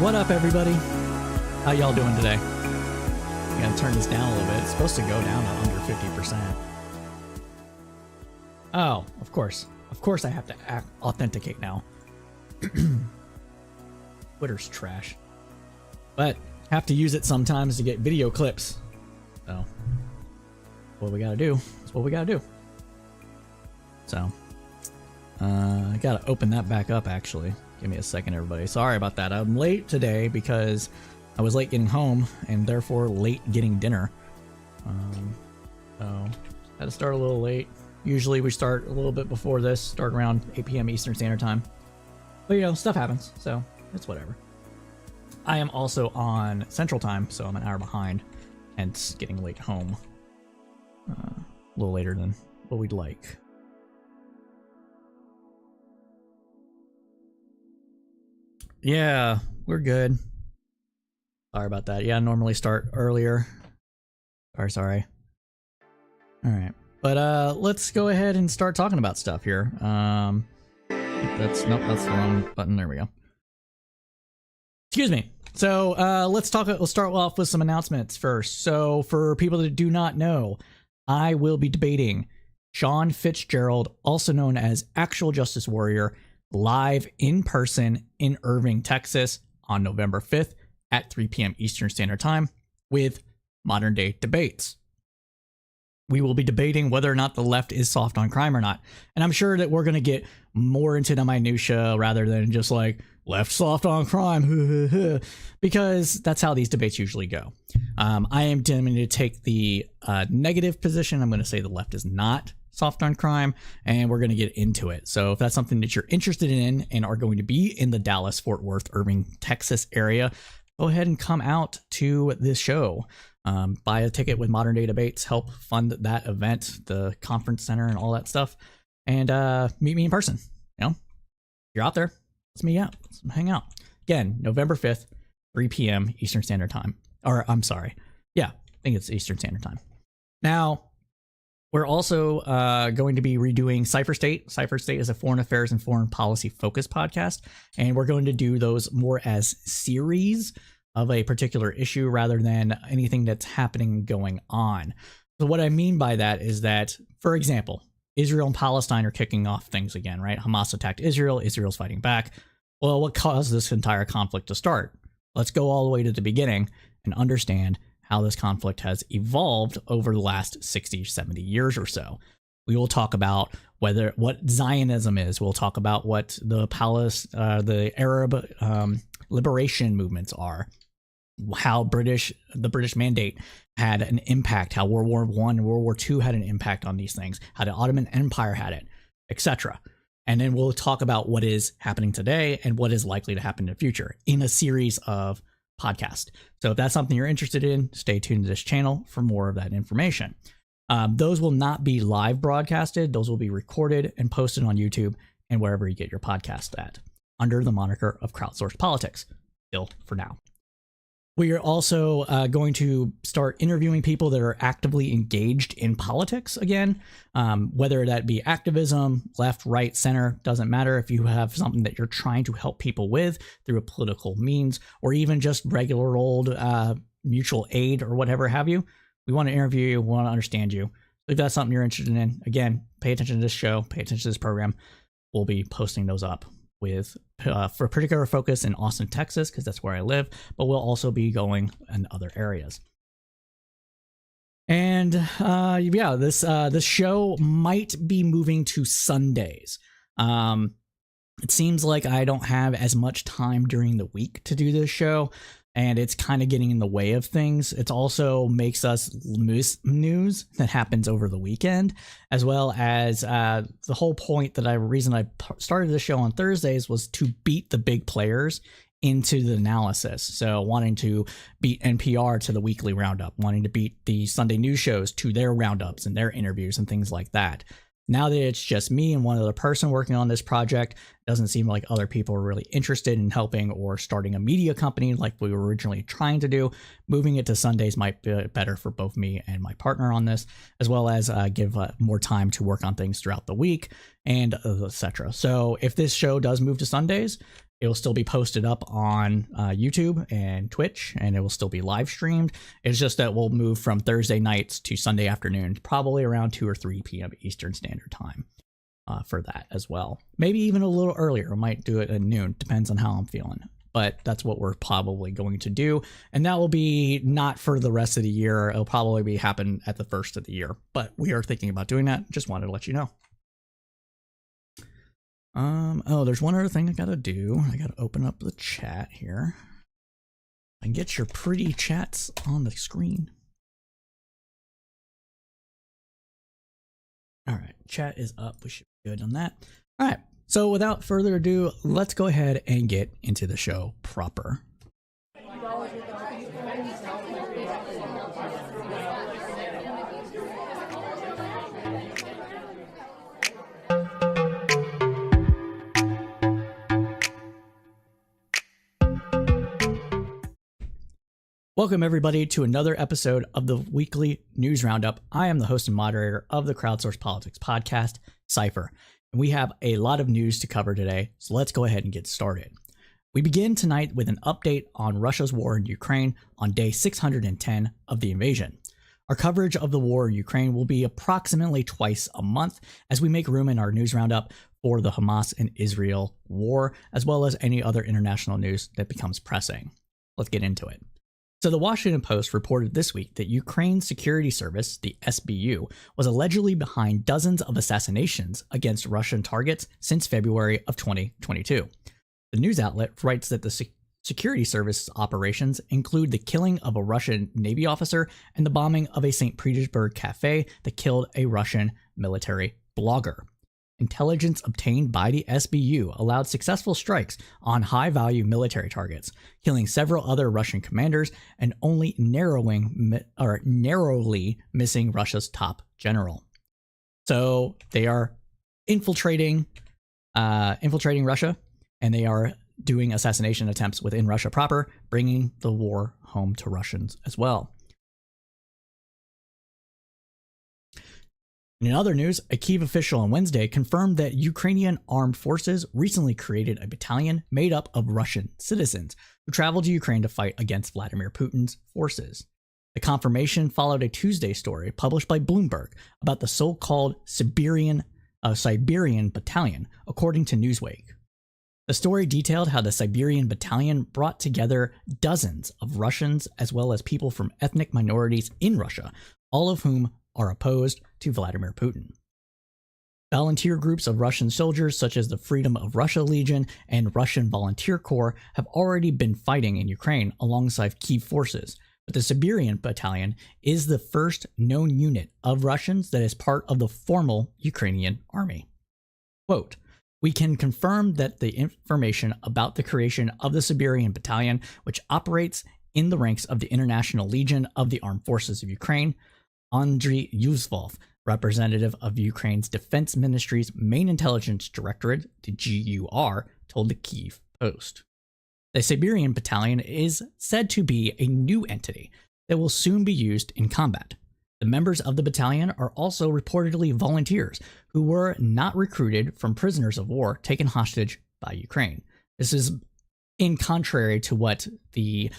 What up, everybody? How y'all doing today? I'm gonna turn this down a little bit. It's supposed to go down to under 50%. Oh, of course. Of course I have to authenticate now. Twitter's trash. But have to use it sometimes to get video clips. So, what we gotta do. That's what we gotta do. So, I gotta open that back up, actually. Give me a second, everybody. Sorry about that. I'm late today because I was late getting home and therefore late getting dinner. So had to start a little late. Usually we start a little bit before this, start around 8 p.m. Eastern Standard Time. But you know, stuff happens, so it's whatever. I am also on Central Time, so I'm an hour behind, hence getting late home. A little later than what we'd like. Yeah, we're good. Sorry about that. Yeah, I normally start earlier. Sorry. Alright. But let's go ahead and start talking about stuff here. That's the wrong button. There we go. Excuse me. So let's start off with some announcements first. So for people that do not know, I will be debating Sean Fitzgerald, also known as Actual Justice Warrior, live in person in Irving, Texas on November 5th at 3 p.m. Eastern Standard Time with Modern Day Debates. We will be debating whether or not the left is soft on crime or not. And I'm sure that we're going to get more into the minutia rather than just like left soft on crime, because that's how these debates usually go. I am going to take the negative position. I'm going to say the left is not soft on crime, and we're going to get into it. So if that's something that you're interested in and are going to be in the Dallas, Fort Worth, Irving, Texas area, go ahead and come out to this show. Buy a ticket with Modern Day Debates, help fund that event, the conference center and all that stuff, and meet me in person. You know, if you're out there, let's meet out. Let's hang out. Again, November 5th, 3 p.m. Eastern Standard Time. Or I'm sorry. Yeah, I think it's Eastern Standard Time. Now, we're also going to be redoing Cipher State. Cipher State is a foreign affairs and foreign policy focused podcast, and we're going to do those more as series of a particular issue rather than anything that's happening going on. So what I mean by that is that, for example, Israel and Palestine are kicking off things again, right? Hamas attacked Israel. Israel's fighting back. Well, what caused this entire conflict to start? Let's go all the way to the beginning and understand how this conflict has evolved over the last 60, 70 years or so. We will talk about what Zionism is. We'll talk about what the Arab liberation movements are, how the British Mandate had an impact, how World War I and World War II had an impact on these things, how the Ottoman Empire had it, etc. And then we'll talk about what is happening today and what is likely to happen in the future in a series of podcast. So if that's something you're interested in, stay tuned to this channel for more of that information. Those will not be live broadcasted. Those will be recorded and posted on YouTube and wherever you get your podcast at, under the moniker of Crowdsourced Politics, still for now. We are also going to start interviewing people that are actively engaged in politics again, whether that be activism, left, right, center, doesn't matter. If you have something that you're trying to help people with through a political means, or even just regular old mutual aid or whatever have you, we want to interview you, we want to understand you. If that's something you're interested in, again, pay attention to this show, pay attention to this program. We'll be posting those up with for a particular focus in Austin, Texas, because that's where I live, but we'll also be going in other areas. And yeah, this show might be moving to Sundays. It seems like I don't have as much time during the week to do this show, and it's kind of getting in the way of things. It also makes us miss news that happens over the weekend, as well as the whole point that reason I started the show on Thursdays was to beat the big players into the analysis. So wanting to beat NPR to the weekly roundup, wanting to beat the Sunday news shows to their roundups and their interviews and things like that. Now that it's just me and one other person working on this project, it doesn't seem like other people are really interested in helping or starting a media company like we were originally trying to do. Moving it to Sundays might be better for both me and my partner on this, as well as give more time to work on things throughout the week and etc. So if this show does move to Sundays, It will still be posted up on YouTube and Twitch, and it will still be live streamed. It's just that we'll move from Thursday nights to Sunday afternoon, probably around 2 or 3 p.m. Eastern Standard Time for that as well. Maybe even a little earlier. We might do it at noon, depends on how I'm feeling. But that's what we're probably going to do. And that will be not for the rest of the year. It'll probably happen at the first of the year. But we are thinking about doing that. Just wanted to let you know. Oh, there's one other thing I gotta do. I gotta open up the chat here and get your pretty chats on the screen. All right, chat is up. We should be good on that. All right, so without further ado, let's go ahead and get into the show proper. Welcome, everybody, to another episode of the weekly news roundup. I am the host and moderator of the Crowdsourced Politics podcast, Cypher, and we have a lot of news to cover today, so let's go ahead and get started. We begin tonight with an update on Russia's war in Ukraine on day 610 of the invasion. Our coverage of the war in Ukraine will be approximately twice a month as we make room in our news roundup for the Hamas and Israel war, as well as any other international news that becomes pressing. Let's get into it. So the Washington Post reported this week that Ukraine's security service, the SBU, was allegedly behind dozens of assassinations against Russian targets since February of 2022. The news outlet writes that the security service operations include the killing of a Russian Navy officer and the bombing of a St. Petersburg cafe that killed a Russian military blogger. Intelligence obtained by the SBU allowed successful strikes on high-value military targets, killing several other Russian commanders and only narrowly missing Russia's top general. So they are infiltrating Russia, and they are doing assassination attempts within Russia proper, bringing the war home to Russians as well. In other news, a Kyiv official on Wednesday confirmed that Ukrainian armed forces recently created a battalion made up of Russian citizens who traveled to Ukraine to fight against Vladimir Putin's forces. The confirmation followed a Tuesday story published by Bloomberg about the so-called Siberian Battalion, according to Newsweek. The story detailed how the Siberian Battalion brought together dozens of Russians as well as people from ethnic minorities in Russia, all of whom are opposed to Vladimir Putin. Volunteer groups of Russian soldiers such as the Freedom of Russia Legion and Russian Volunteer Corps have already been fighting in Ukraine alongside Kyiv forces, but the Siberian Battalion is the first known unit of Russians that is part of the formal Ukrainian army. Quote, "We can confirm that the information about the creation of the Siberian Battalion, which operates in the ranks of the International Legion of the Armed Forces of Ukraine, Andriy Yuzvov, representative of Ukraine's Defense Ministry's main intelligence directorate, the GUR, told the Kyiv Post. The Siberian Battalion is said to be a new entity that will soon be used in combat. The members of the battalion are also reportedly volunteers who were not recruited from prisoners of war taken hostage by Ukraine. This is in contrary to what the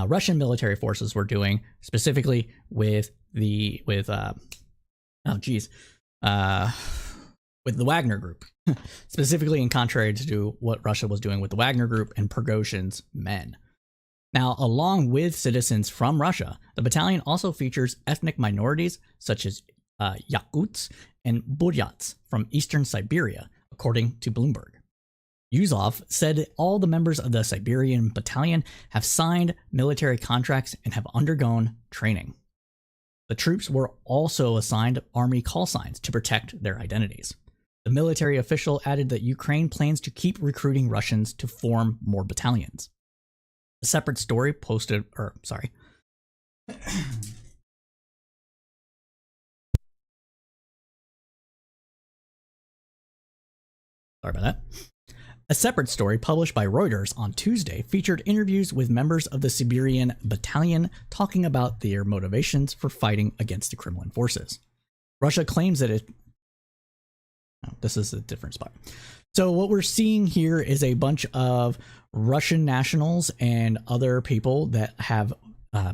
Russian military forces were doing, specifically with the Wagner Group, specifically in contrary to what Russia was doing with the Wagner Group and Prigozhin's men. Now, along with citizens from Russia, the battalion also features ethnic minorities such as Yakuts and Buryats from eastern Siberia, according to Bloomberg. Yuzov said that all the members of the Siberian Battalion have signed military contracts and have undergone training. The troops were also assigned army call signs to protect their identities. The military official added that Ukraine plans to keep recruiting Russians to form more battalions. A separate story Sorry about that. A separate story published by Reuters on Tuesday featured interviews with members of the Siberian Battalion talking about their motivations for fighting against the Kremlin forces. Russia claims that this is a different spot. So what we're seeing here is a bunch of Russian nationals and other people that have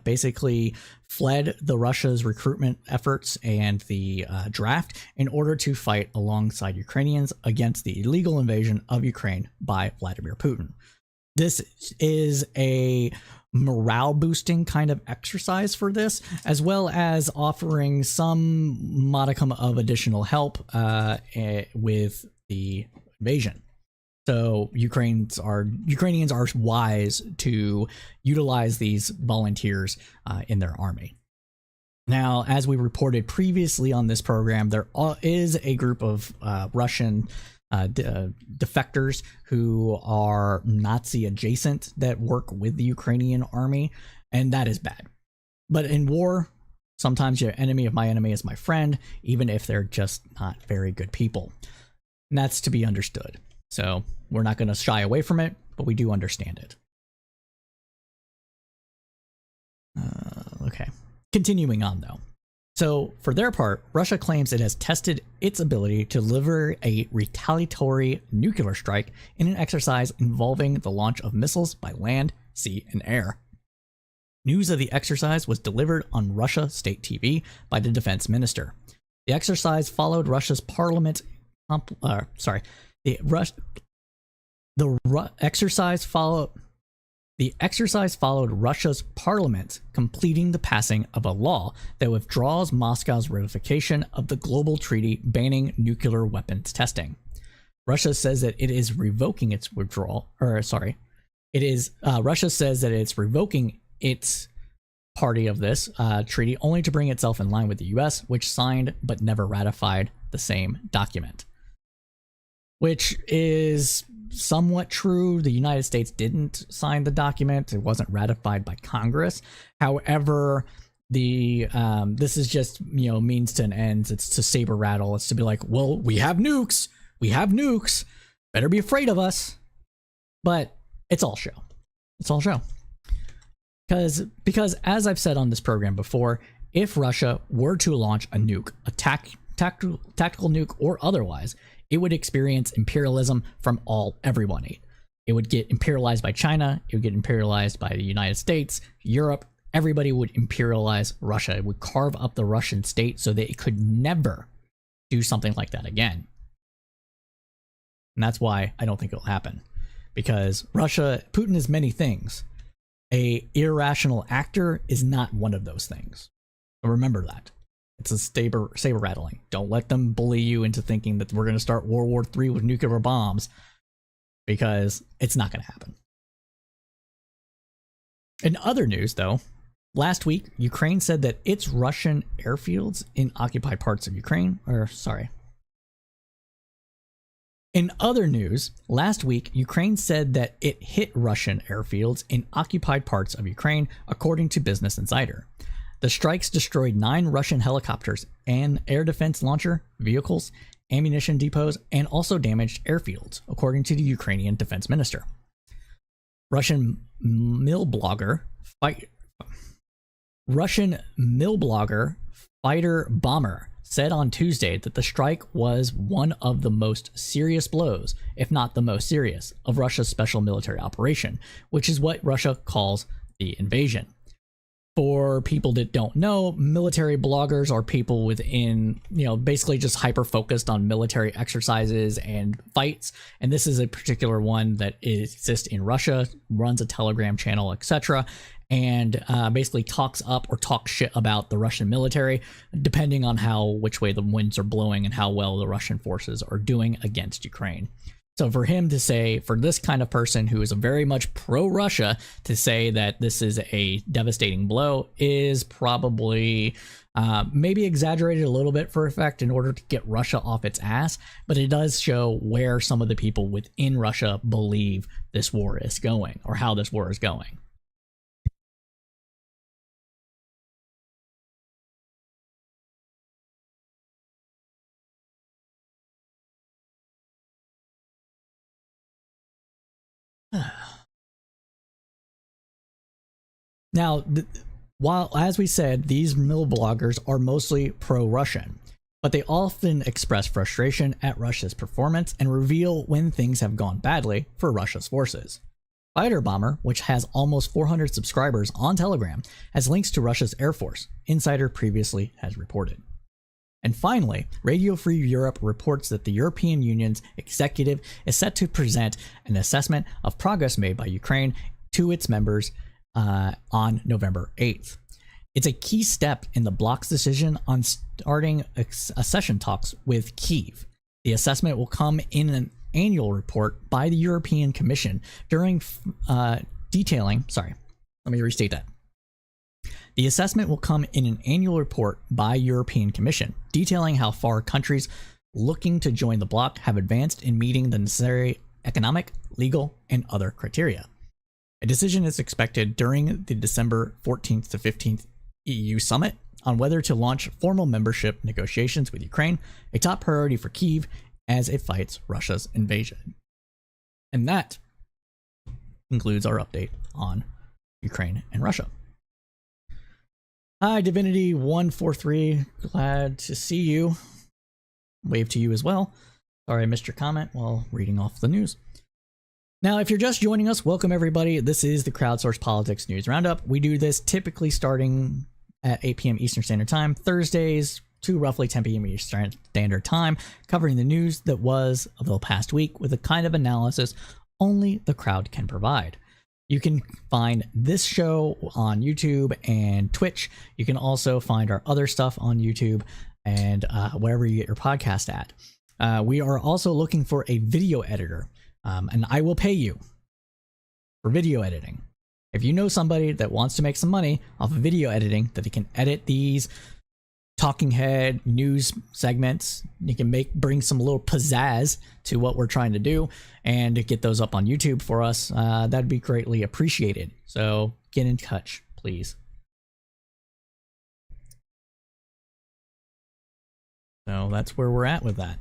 basically fled the Russia's recruitment efforts and the draft in order to fight alongside Ukrainians against the illegal invasion of Ukraine by Vladimir Putin. This is a morale boosting kind of exercise for this, as well as offering some modicum of additional help with the invasion. So Ukrainians are wise to utilize these volunteers in their army. Now, as we reported previously on this program, there is a group of Russian defectors who are Nazi adjacent that work with the Ukrainian army, and that is bad. But in war, sometimes your enemy of my enemy is my friend, even if they're just not very good people. And that's to be understood. So we're not going to shy away from it, but we do understand it. Okay. Continuing on, though. So for their part, Russia claims it has tested its ability to deliver a retaliatory nuclear strike in an exercise involving the launch of missiles by land, sea, and air. News of the exercise was delivered on Russia State TV by the defense minister. The exercise followed Russia's parliament. The exercise followed Russia's parliament completing the passing of a law that withdraws Moscow's ratification of the global treaty banning nuclear weapons testing. Russia says that it is revoking its withdrawal, Russia says that it's revoking its party of this treaty only to bring itself in line with the US, which signed but never ratified the same document. Which is somewhat true. The United States didn't sign the document. It wasn't ratified by Congress. However, this is just, means to an end. It's to saber rattle. It's to be like, well, we have nukes. We have nukes. Better be afraid of us. But it's all show. It's all show. Because as I've said on this program before, if Russia were to launch a nuke, tactical nuke or otherwise, it would experience imperialism from everyone. It would get imperialized by China. It would get imperialized by the United States, Europe. Everybody would imperialize Russia. It would carve up the Russian state so that it could never do something like that again. And that's why I don't think it'll happen. Because Putin is many things. An irrational actor is not one of those things. So remember that. It's a saber rattling. Don't let them bully you into thinking that we're going to start World War III with nuclear bombs, because it's not going to happen. In other news, though, last week, Ukraine said that its Russian airfields in occupied parts of Ukraine, In other news, last week, Ukraine said that it hit Russian airfields in occupied parts of Ukraine, according to Business Insider. The strikes destroyed 9 Russian helicopters and air defense launcher vehicles, ammunition depots, and also damaged airfields, according to the Ukrainian defense minister. Russian mill blogger Fighter Bomber said on Tuesday that the strike was one of the most serious blows, if not the most serious, of Russia's special military operation, which is what Russia calls the invasion. For people that don't know, military bloggers are people within, basically just hyper-focused on military exercises and fights. And this is a particular one that exists in Russia, runs a Telegram channel, etc. And basically talks up or talks shit about the Russian military, depending on which way the winds are blowing and how well the Russian forces are doing against Ukraine. So for him to say, for this kind of person who is very much pro-Russia, to say that this is a devastating blow is probably maybe exaggerated a little bit for effect in order to get Russia off its ass, but it does show where some of the people within Russia believe this war is going, or how this war is going. Now, while, as we said, these mill bloggers are mostly pro-Russian, but they often express frustration at Russia's performance and reveal when things have gone badly for Russia's forces. Fighter Bomber, which has almost 400 subscribers on Telegram, has links to Russia's Air Force, Insider previously has reported. And finally, Radio Free Europe reports that the European Union's executive is set to present an assessment of progress made by Ukraine to its members on November 8th. It's a key step in the bloc's decision on starting accession talks with Kyiv. The assessment will come in an annual report by the European Commission detailing. The assessment will come in an annual report by European Commission detailing how far countries looking to join the bloc have advanced in meeting the necessary economic, legal, and other criteria. A decision is expected during the December 14th to 15th EU summit on whether to launch formal membership negotiations with Ukraine, a top priority for Kyiv as it fights Russia's invasion. And that concludes our update on Ukraine and Russia. Hi, Divinity143. Glad to see you. Wave to you as well. Sorry I missed your comment while reading off the news. Now, if you're just joining us, welcome everybody. This is the Crowdsourced Politics News Roundup. We do this typically starting at 8 p.m. Eastern Standard Time, Thursdays to roughly 10 p.m. Eastern Standard Time, covering the news that was of the past week with a kind of analysis only the crowd can provide. You can find this show on YouTube and Twitch. You can also find our other stuff on YouTube and wherever you get your podcast at. We are also looking for a video editor, and I will pay you for video editing. If you know somebody that wants to make some money off of video editing, that they can edit these talking head news segments, you can bring some little pizzazz to what we're trying to do and get those up on YouTube for us, that'd be greatly appreciated. So get in touch, please. So that's where we're at with that.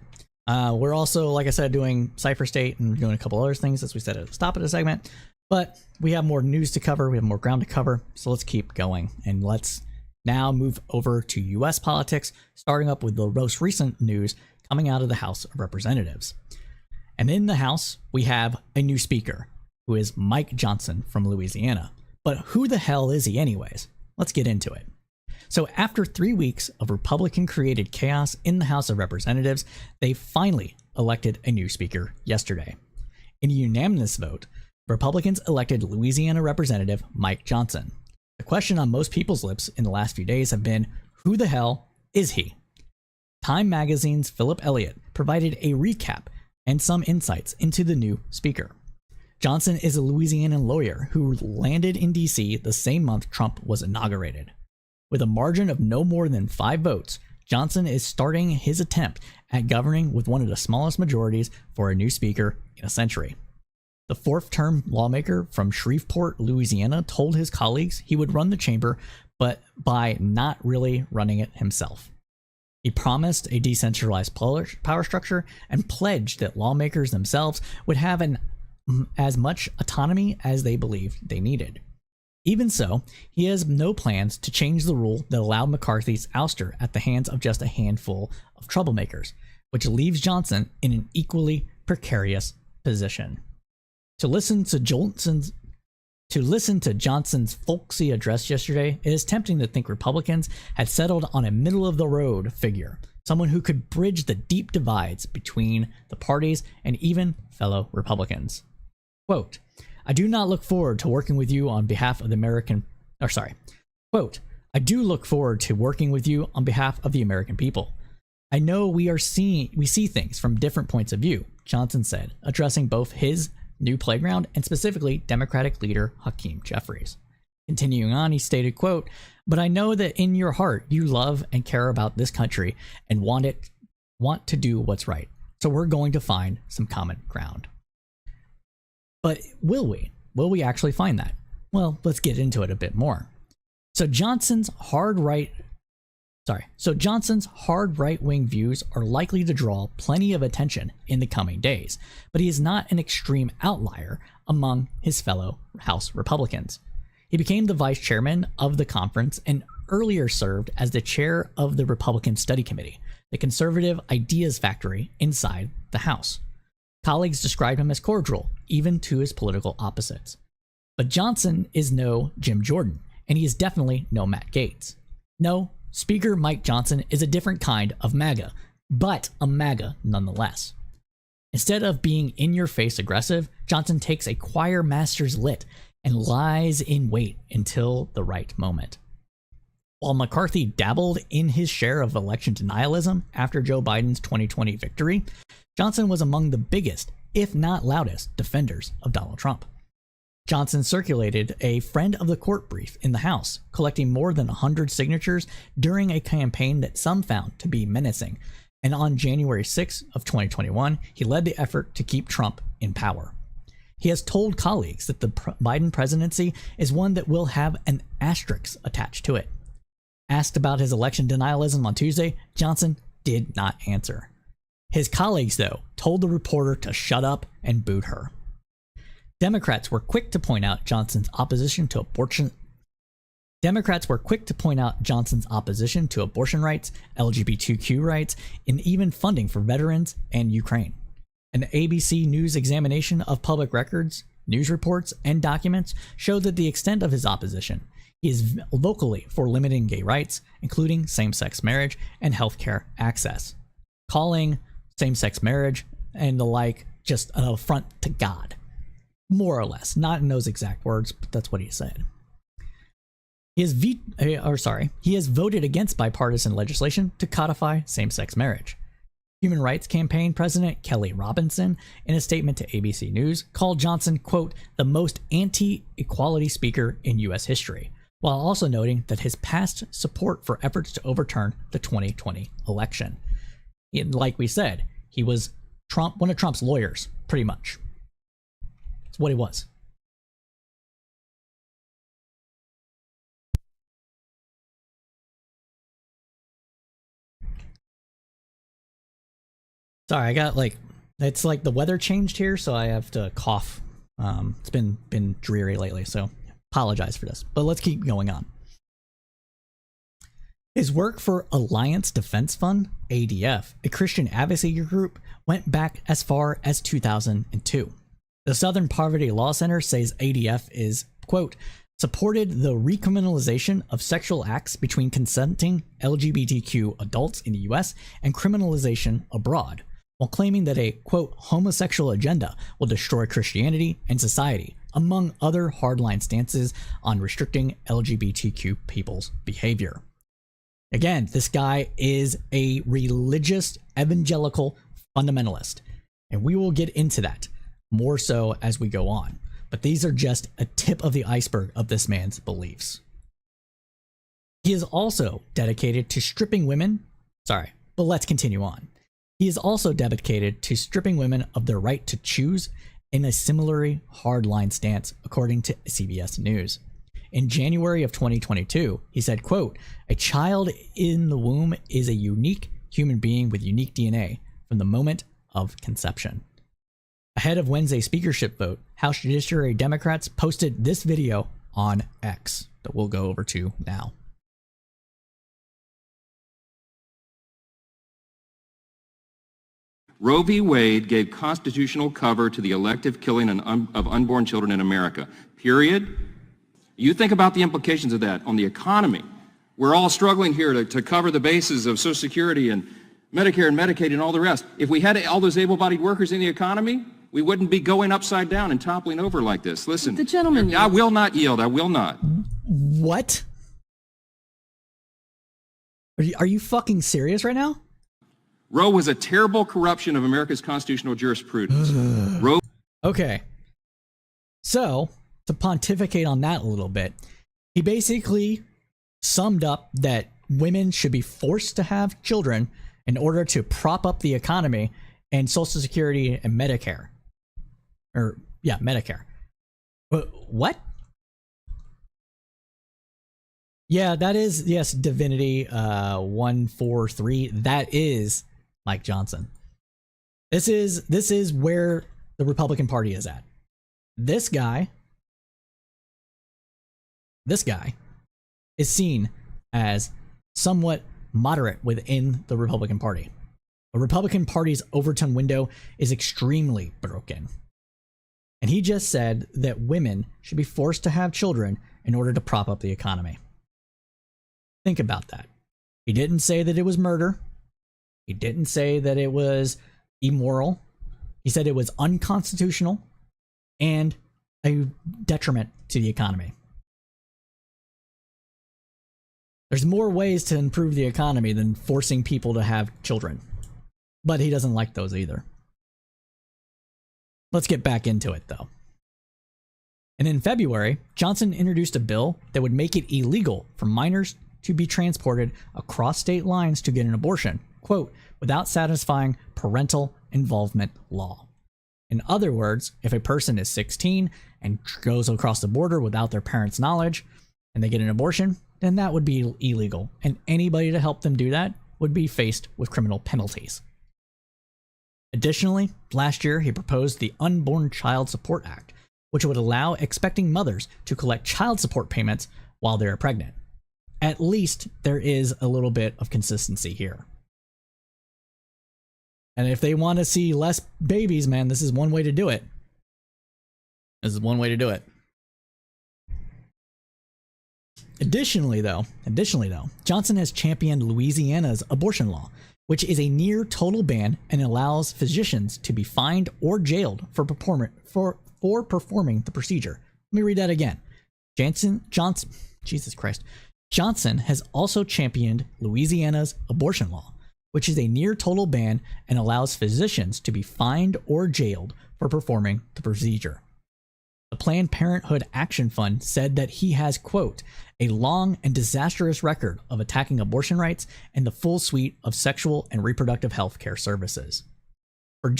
We're also, like I said, doing Cypher State and doing a couple other things, as we said at the top of the segment, but we have more news to cover. We have more ground to cover. So let's keep going, and let's now move over to U.S. politics, starting up with the most recent news coming out of the House of Representatives. And in the House, we have a new speaker, who is Mike Johnson from Louisiana. But who the hell is he anyways? Let's get into it. So after 3 weeks of Republican-created chaos in the House of Representatives, they finally elected a new speaker yesterday. In a unanimous vote, Republicans elected Louisiana Representative Mike Johnson. The question on most people's lips in the last few days have been, who the hell is he? Time Magazine's Philip Elliott provided a recap and some insights into the new speaker. Johnson is a Louisianan lawyer who landed in D.C. the same month Trump was inaugurated. With a margin of no more than 5 votes, Johnson is starting his attempt at governing with one of the smallest majorities for a new speaker in a century. The 4th-term lawmaker from Shreveport, Louisiana, told his colleagues he would run the chamber, but by not really running it himself. He promised a decentralized power structure and pledged that lawmakers themselves would have as much autonomy as they believed they needed. Even so, he has no plans to change the rule that allowed McCarthy's ouster at the hands of just a handful of troublemakers, which leaves Johnson in an equally precarious position. To listen to Johnson's folksy address yesterday, it is tempting to think Republicans had settled on a middle-of-the-road figure, someone who could bridge the deep divides between the parties and even fellow Republicans. Quote, I do not look forward to working with you on behalf of the American... Quote, I do look forward to working with you on behalf of the American people. I know we see things from different points of view, Johnson said, addressing both his new playground and specifically Democratic leader Hakeem Jeffries. Continuing on, he stated, quote, but I know that in your heart you love and care about this country and want to do what's right. So we're going to find some common ground. But will we? Will we actually find that? Well, let's get into it a bit more. So Johnson's hard right-wing views are likely to draw plenty of attention in the coming days, but he is not an extreme outlier among his fellow House Republicans. He became the vice chairman of the conference and earlier served as the chair of the Republican Study Committee, the conservative ideas factory inside the House. Colleagues described him as cordial, even to his political opposites. But Johnson is no Jim Jordan, and he is definitely no Matt Gaetz. No, Speaker Mike Johnson is a different kind of MAGA, but a MAGA nonetheless. Instead of being in-your-face aggressive, Johnson takes a choir master's lit and lies in wait until the right moment. While McCarthy dabbled in his share of election denialism after Joe Biden's 2020 victory, Johnson was among the biggest, if not loudest, defenders of Donald Trump. Johnson circulated a friend of the court brief in the House, collecting more than 100 signatures during a campaign that some found to be menacing, and on January 6 of 2021, he led the effort to keep Trump in power. He has told colleagues that the Biden presidency is one that will have an asterisk attached to it. Asked about his election denialism on Tuesday, Johnson did not answer. His colleagues, though, told the reporter to shut up and booed her. Democrats were quick to point out Johnson's opposition to abortion rights, LGBTQ rights, and even funding for veterans and Ukraine. An ABC News examination of public records, news reports, and documents showed that the extent of his opposition is vocally for limiting gay rights, including same-sex marriage and healthcare access, calling same-sex marriage and the like just an affront to God. More or less, not in those exact words, but that's what he said. He has voted against bipartisan legislation to codify same-sex marriage. Human Rights Campaign President Kelly Robinson, in a statement to ABC News, called Johnson, quote, the most anti-equality speaker in U.S. history, while also noting that his past support for efforts to overturn the 2020 election. Like we said, he was one of Trump's lawyers, pretty much. That's what he was. Sorry, I got it's like the weather changed here, so I have to cough. It's been dreary lately, so apologize for this. But let's keep going on. His work for Alliance Defense Fund, ADF, a Christian advocacy group, went back as far as 2002. The Southern Poverty Law Center says ADF is, quote, supported the recriminalization of sexual acts between consenting LGBTQ adults in the US and criminalization abroad, while claiming that a, quote, homosexual agenda will destroy Christianity and society, among other hardline stances on restricting LGBTQ people's behavior. Again, this guy is a religious evangelical fundamentalist, and we will get into that more so as we go on. But these are just a tip of the iceberg of this man's beliefs. He is also dedicated to stripping women. Sorry, but let's continue on. He is also dedicated to stripping women of their right to choose in a similarly hardline stance, according to CBS News. In January of 2022, he said, quote, a child in the womb is a unique human being with unique DNA from the moment of conception. Ahead of Wednesday's speakership vote, House Judiciary Democrats posted this video on X that we'll go over to now. Roe v. Wade gave constitutional cover to the elective killing of unborn children in America, period. You think about the implications of that on the economy. We're all struggling here to cover the bases of Social Security and Medicare and Medicaid and all the rest. If we had all those able-bodied workers in the economy, we wouldn't be going upside down and toppling over like this. Listen, the gentleman, I will not yield. I will not. What? Are you fucking serious right now? Roe was a terrible corruption of America's constitutional jurisprudence. Roe. Okay. So, to pontificate on that a little bit, he basically summed up that women should be forced to have children in order to prop up the economy and Social Security and Medicare. Medicare. What? Yeah, that is, yes, Divinity 143. That is Mike Johnson. This is where the Republican Party is at. This guy is seen as somewhat moderate within the Republican Party. The Republican Party's overtone window is extremely broken. And he just said that women should be forced to have children in order to prop up the economy. Think about that. He didn't say that it was murder. He didn't say that it was immoral. He said it was unconstitutional and a detriment to the economy. There's more ways to improve the economy than forcing people to have children. But he doesn't like those either. Let's get back into it, though. And in February, Johnson introduced a bill that would make it illegal for minors to be transported across state lines to get an abortion, quote, without satisfying parental involvement law. In other words, if a person is 16 and goes across the border without their parents' knowledge and they get an abortion, then that would be illegal, and anybody to help them do that would be faced with criminal penalties. Additionally, last year he proposed the Unborn Child Support Act, which would allow expecting mothers to collect child support payments while they are pregnant. At least there is a little bit of consistency here. And if they want to see less babies, man, this is one way to do it. This is one way to do it. Additionally, though, Johnson has championed Louisiana's abortion law, which is a near total ban and allows physicians to be fined or jailed for performing the procedure. Let me read that again. Johnson has also championed Louisiana's abortion law, which is a near total ban and allows physicians to be fined or jailed for performing the procedure. The Planned Parenthood Action Fund said that he has, quote, a long and disastrous record of attacking abortion rights and the full suite of sexual and reproductive health care services. For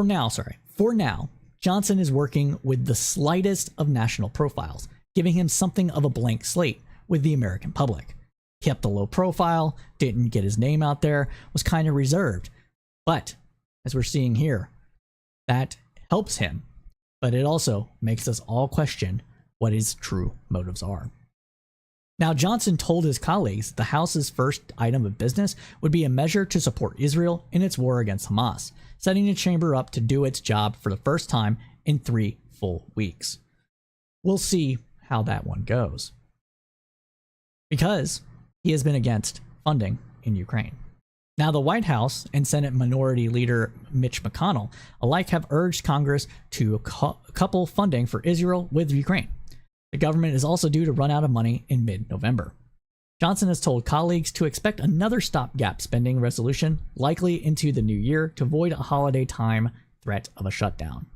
now, Johnson is working with the slightest of national profiles, giving him something of a blank slate with the American public. Kept a low profile, didn't get his name out there, was kind of reserved. But, as we're seeing here, that helps him. But it also makes us all question what his true motives are. Now, Johnson told his colleagues the House's first item of business would be a measure to support Israel in its war against Hamas, setting the chamber up to do its job for the first time in 3 full weeks. We'll see how that one goes. Because he has been against funding in Ukraine. Now, the White House and Senate Minority Leader Mitch McConnell alike have urged Congress to couple funding for Israel with Ukraine. The government is also due to run out of money in mid-November. Johnson has told colleagues to expect another stopgap spending resolution, likely into the new year, to avoid a holiday time threat of a shutdown.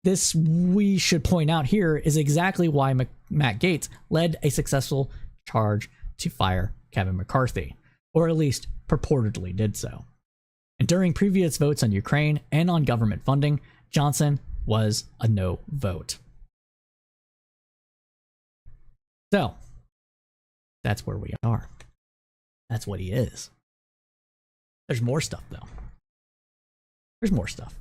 This, we should point out here, is exactly why Matt Gaetz led a successful charge to fire Kevin McCarthy, or at least purportedly did so. And during previous votes on Ukraine and on government funding, Johnson was a no vote. So, that's where we are. That's what he is. There's more stuff, though. There's more stuff.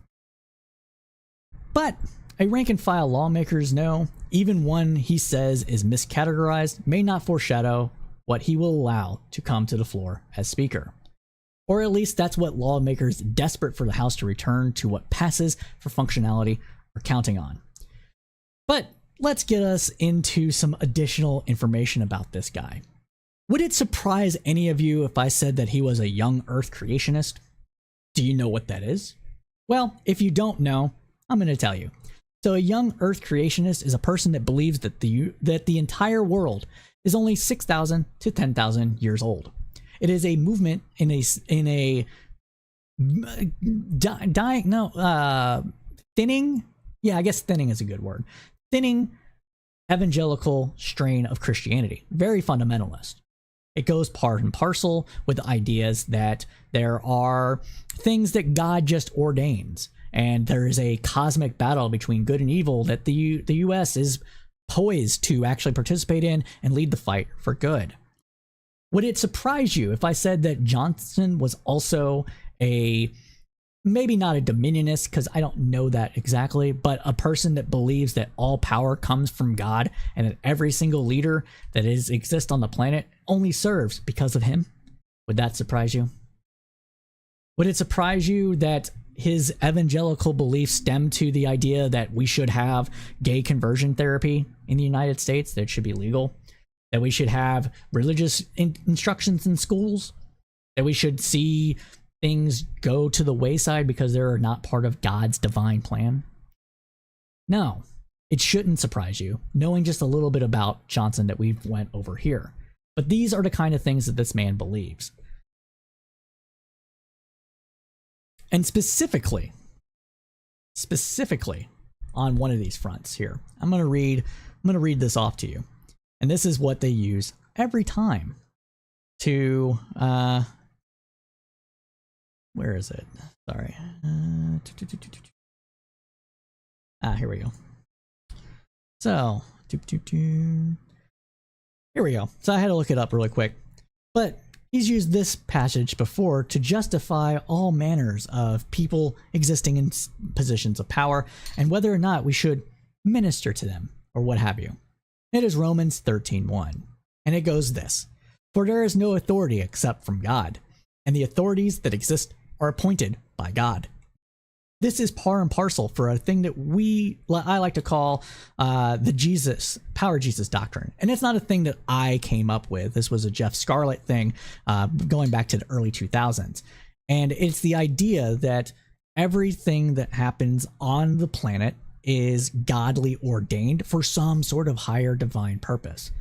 But a rank and file lawmakers know even one he says is miscategorized may not foreshadow what he will allow to come to the floor as Speaker. Or at least that's what lawmakers desperate for the House to return to what passes for functionality are counting on. But let's get us into some additional information about this guy. Would it surprise any of you if I said that he was a young Earth creationist? Do you know what that is? Well, if you don't know, I'm going to tell you. So a young Earth creationist is a person that believes that the entire world is only 6,000 to 10,000 years old. It is a movement thinning. Yeah, I guess thinning is a good word. Thinning evangelical strain of Christianity, very fundamentalist. It goes part and parcel with ideas that there are things that God just ordains, and there is a cosmic battle between good and evil that the U.S. is poised to actually participate in and lead the fight for good. Would it surprise you if I said that Johnson was also a maybe not a dominionist, because I don't know that exactly, but a person that believes that all power comes from God and that every single leader that exists on the planet only serves because of him. Would that surprise you? Would it surprise you that his evangelical beliefs stem to the idea that we should have gay conversion therapy in the United States, that it should be legal, that we should have religious instructions in schools, that we should see things go to the wayside because they're not part of God's divine plan? No, it shouldn't surprise you, knowing just a little bit about Johnson that we've went over here. But these are the kind of things that this man believes. And specifically on one of these fronts here, I'm going to read this off to you. And this is what they use every time to where is it? Sorry. Here we go. So, here we go. So I had to look it up really quick. But he's used this passage before to justify all manners of people existing in positions of power and whether or not we should minister to them or what have you. It is Romans 13:1, and it goes this: "For there is no authority except from God, and the authorities that exist are appointed by God." This is par and parcel for a thing that I like to call the power Jesus doctrine. And it's not a thing that I came up with. This was a Jeff Scarlett thing going back to the early 2000s. And it's the idea that everything that happens on the planet is godly ordained for some sort of higher divine purpose.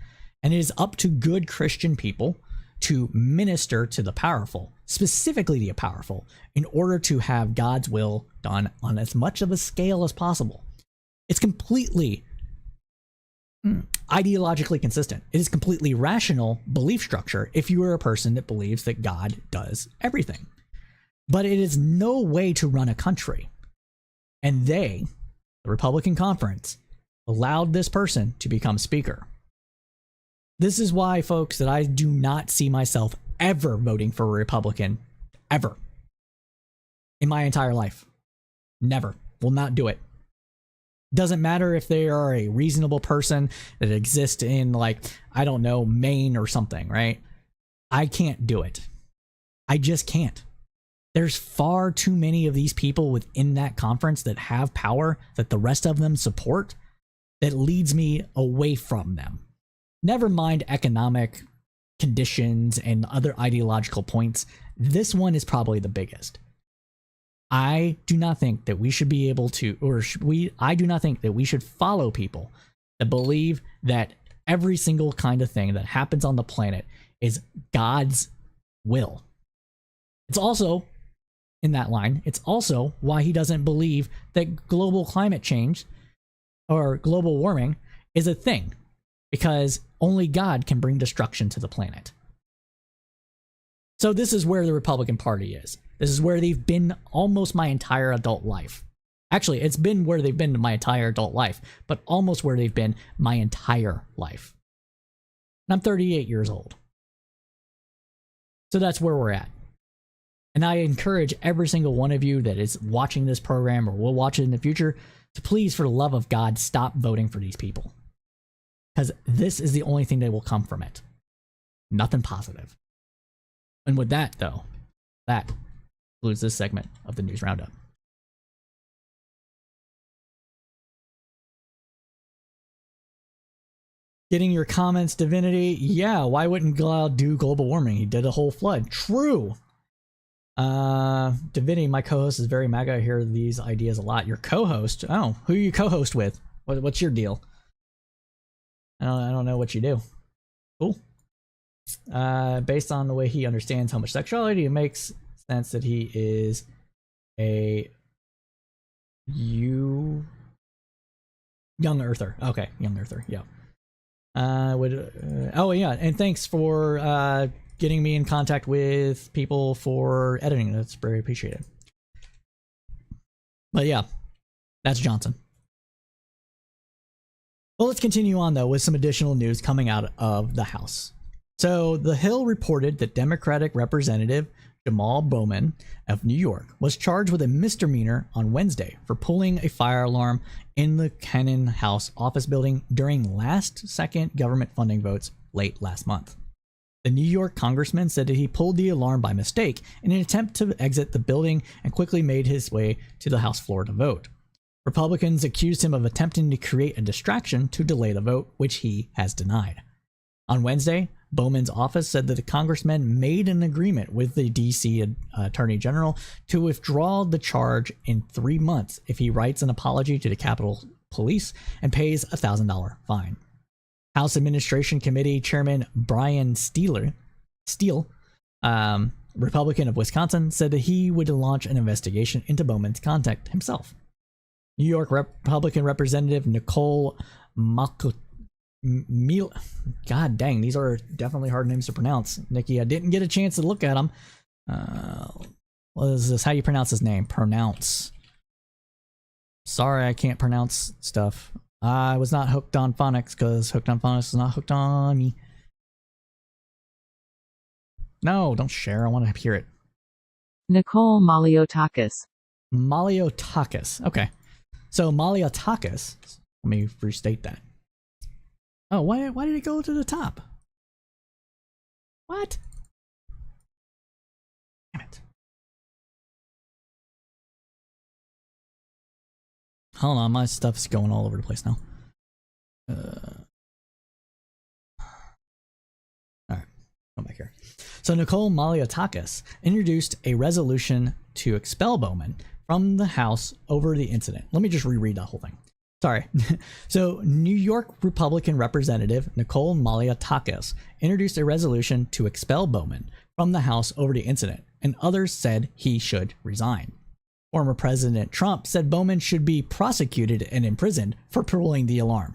And it is up to good Christian people to minister to the powerful, specifically the powerful, in order to have God's will done on as much of a scale as possible. It's completely ideologically consistent. It is completely rational belief structure if you are a person that believes that God does everything. But it is no way to run a country. And they, the Republican Conference, allowed this person to become speaker. This is why, folks, that I do not see myself ever voting for a Republican, ever. In my entire life. Never. Will not do it. Doesn't matter if they are a reasonable person that exists in, like, I don't know, Maine or something, right? I can't do it. I just can't. There's far too many of these people within that conference that have power that the rest of them support that leads me away from them. Never mind economic conditions and other ideological points. This one is probably the biggest. I do not think that we should be able to, I do not think that we should follow people that believe that every single kind of thing that happens on the planet is God's will. It's also, in that line, it's also why he doesn't believe that global climate change or global warming is a thing, because only God can bring destruction to the planet. So this is where the Republican Party is. This is where they've been almost my entire adult life. Actually, it's been where they've been my entire adult life, but almost where they've been my entire life. And I'm 38 years old. So that's where we're at. And I encourage every single one of you that is watching this program or will watch it in the future to please, for the love of God, stop voting for these people. Because this is the only thing that will come from it. Nothing positive. And with that, though, that concludes this segment of the News Roundup. Getting your comments, Divinity. Yeah, why wouldn't God do global warming? He did a whole flood. True. Divinity, my co-host, is very MAGA. I hear these ideas a lot. Your co-host? Oh, who you co-host with? What's your deal? I don't know what you do. Cool. Based on the way he understands homosexuality, it makes sense that he is a young earther. Okay, young earther. Yeah. Oh yeah, and thanks for getting me in contact with people for editing. That's very appreciated. But yeah, that's Johnson. Well, let's continue on, though, with some additional news coming out of the House. So, The Hill reported that Democratic Representative Jamal Bowman of New York was charged with a misdemeanor on Wednesday for pulling a fire alarm in the Cannon House office building during last-second government funding votes late last month. The New York congressman said that he pulled the alarm by mistake in an attempt to exit the building and quickly made his way to the House floor to vote. Republicans accused him of attempting to create a distraction to delay the vote, which he has denied. On Wednesday, Bowman's office said that the congressman made an agreement with the D.C. Attorney General to withdraw the charge in 3 months if he writes an apology to the Capitol Police and pays a $1,000 fine. House Administration Committee Chairman Brian Steele, Republican of Wisconsin, said that he would launch an investigation into Bowman's conduct himself. New York Republican Representative Nicole God dang, these are definitely hard names to pronounce. Nikki, I didn't get a chance to look at them. What is this? How do you pronounce his name? Pronounce. Sorry, I can't pronounce stuff. I was not hooked on phonics because hooked on phonics is not hooked on me. No, don't share. I want to hear it. Nicole Maliotakis. Maliotakis. Okay. So Maliotakis, let me restate that. Oh, why did it go to the top? What? Damn it. Hold on, my stuff's going all over the place now. Alright, come back here. So Nicole Maliotakis introduced a resolution to expel Bowman from the House over the incident. Let me just reread that whole thing. Sorry. So New York Republican Representative Nicole Maliotakis introduced a resolution to expel Bowman from the House over the incident, and others said he should resign. Former President Trump said Bowman should be prosecuted and imprisoned for pulling the alarm.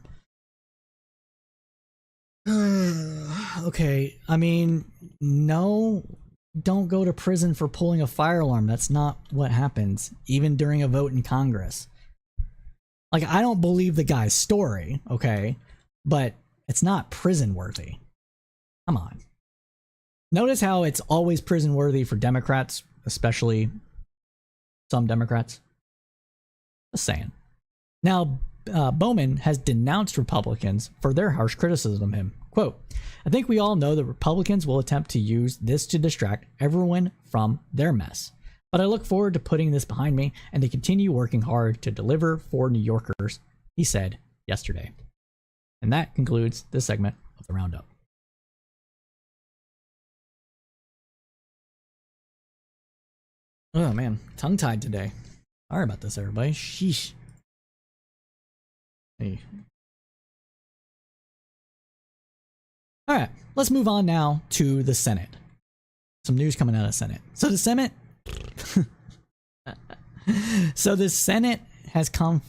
Okay, I mean, no, don't go to prison for pulling a fire alarm. That's not what happens, even during a vote in Congress. Like, I don't believe the guy's story, okay, but it's not prison worthy. Come on. Notice how it's always prison worthy for Democrats, especially some Democrats. Just saying. Now, Bowman has denounced Republicans for their harsh criticism of him. Quote, I think we all know that Republicans will attempt to use this to distract everyone from their mess. But I look forward to putting this behind me and to continue working hard to deliver for New Yorkers, he said yesterday. And that concludes this segment of the Roundup. Oh man, tongue-tied today. Sorry about this, everybody. Sheesh. Hey. Alright, let's move on now to the Senate. Some news coming out of the Senate. So the Senate has come.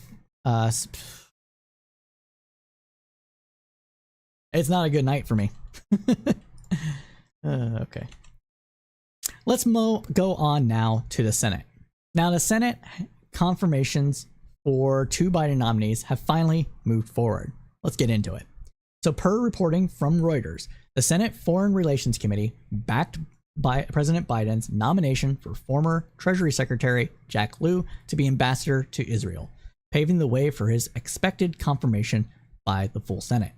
It's not a good night for me. Okay. Let's go on now to the Senate. Now, the Senate confirmations for 2 Biden nominees have finally moved forward. Let's get into it. So, per reporting from Reuters, the Senate Foreign Relations Committee backed by President Biden's nomination for former Treasury Secretary Jack Lew to be ambassador to Israel, paving the way for his expected confirmation by the full Senate.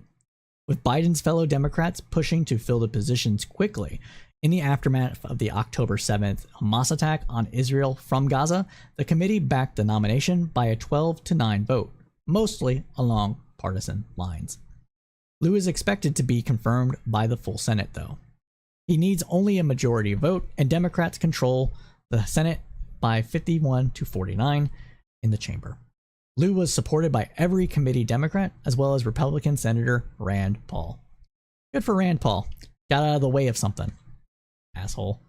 With Biden's fellow Democrats pushing to fill the positions quickly, in the aftermath of the October 7th Hamas attack on Israel from Gaza, the committee backed the nomination by a 12-9 vote, mostly along partisan lines. Lew is expected to be confirmed by the full Senate, though. He needs only a majority vote, and Democrats control the Senate by 51-49 in the chamber. Lew was supported by every committee Democrat, as well as Republican Senator Rand Paul. Good for Rand Paul. Got out of the way of something. Asshole.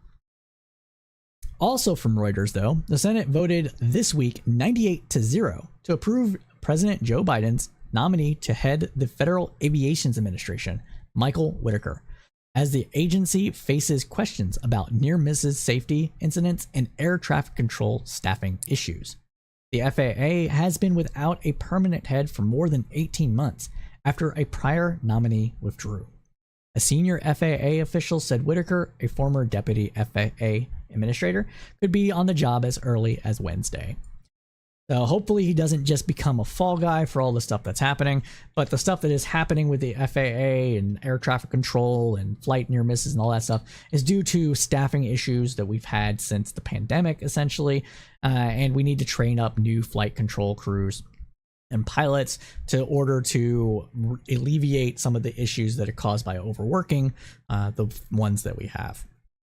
Also from Reuters, though, the Senate voted this week 98-0 to approve President Joe Biden's nominee to head the Federal Aviation Administration, Michael Whitaker, as the agency faces questions about near misses safety incidents and air traffic control staffing issues. The FAA has been without a permanent head for more than 18 months after a prior nominee withdrew. A senior FAA official said Whitaker, a former deputy FAA administrator, could be on the job as early as Wednesday. So hopefully he doesn't just become a fall guy for all the stuff that's happening, but the stuff that is happening with the FAA and air traffic control and flight near misses and all that stuff is due to staffing issues that we've had since the pandemic, essentially. And we need to train up new flight control crews and pilots to order to alleviate some of the issues that are caused by overworking, the ones that we have.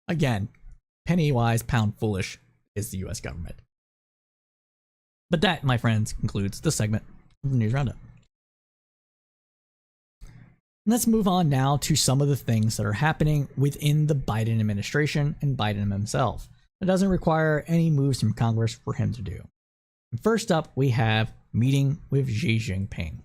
Again, penny wise, pound foolish is the US government. But that, my friends, concludes the segment of the News Roundup. Let's move on now to some of the things that are happening within the Biden administration and Biden himself. It doesn't require any moves from Congress for him to do. First up, we have meeting with Xi Jinping.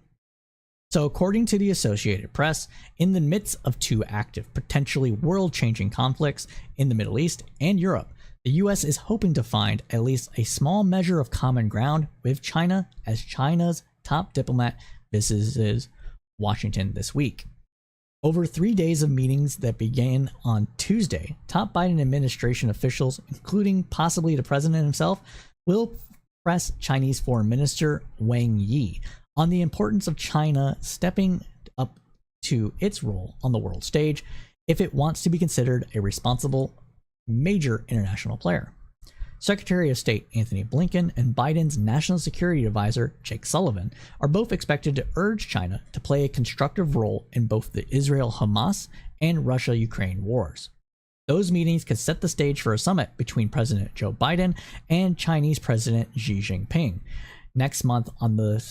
So according to the Associated Press, in the midst of two active, potentially world-changing conflicts in the Middle East and Europe, the US is hoping to find at least a small measure of common ground with China as China's top diplomat visits Washington this week. Over 3 days of meetings that began on Tuesday, top Biden administration officials, including possibly the president himself, will press Chinese Foreign Minister Wang Yi on the importance of China stepping up to its role on the world stage if it wants to be considered a responsible major international player. Secretary of State Anthony Blinken and Biden's National Security Advisor Jake Sullivan are both expected to urge China to play a constructive role in both the Israel-Hamas and Russia-Ukraine wars. Those meetings could set the stage for a summit between President Joe Biden and Chinese President Xi Jinping next month on the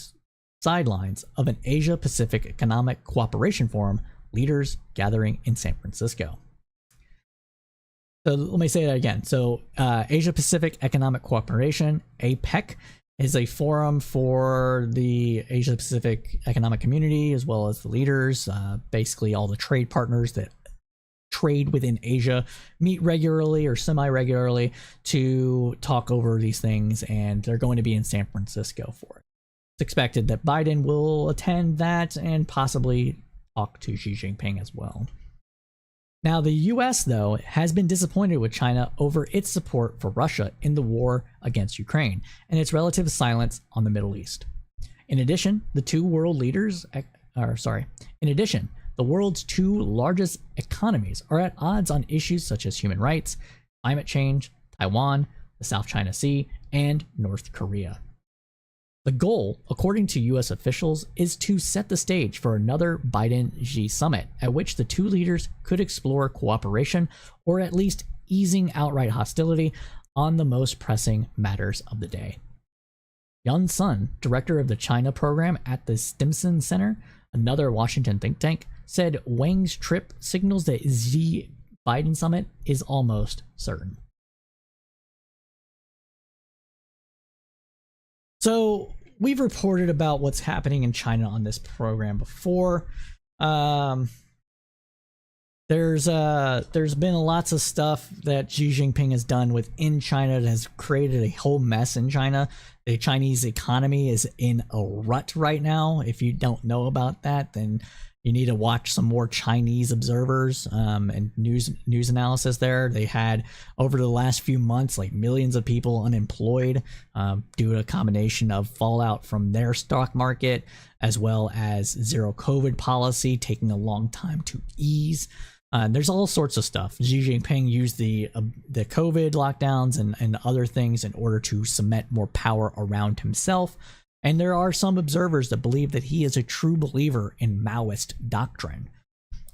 sidelines of an Asia-Pacific Economic Cooperation Forum leaders gathering in San Francisco. So let me say that again. So Asia Pacific Economic Cooperation, APEC, is a forum for the Asia Pacific Economic Community as well as the leaders, basically all the trade partners that trade within Asia, meet regularly or semi-regularly to talk over these things, and they're going to be in San Francisco for it. It's expected that Biden will attend that and possibly talk to Xi Jinping as well. Now, the US, though, has been disappointed with China over its support for Russia in the war against Ukraine and its relative silence on the Middle East. In addition, the world's two largest economies are at odds on issues such as human rights, climate change, Taiwan, the South China Sea, and North Korea. The goal, according to US officials, is to set the stage for another Biden-Xi summit at which the two leaders could explore cooperation or at least easing outright hostility on the most pressing matters of the day. Yun Sun, director of the China program at the Stimson Center, another Washington think tank, said Wang's trip signals that Xi-Biden summit is almost certain. So we've reported about what's happening in China on this program before. There's been lots of stuff that Xi Jinping has done within China that has created a whole mess in China. The Chinese economy is in a rut right now. If you don't know about that, then you need to watch some more Chinese observers and news analysis there. They had, over the last few months, like millions of people unemployed due to a combination of fallout from their stock market as well as zero COVID policy taking a long time to ease. There's all sorts of stuff. Xi Jinping used the COVID lockdowns and other things in order to cement more power around himself. And there are some observers that believe that he is a true believer in Maoist doctrine.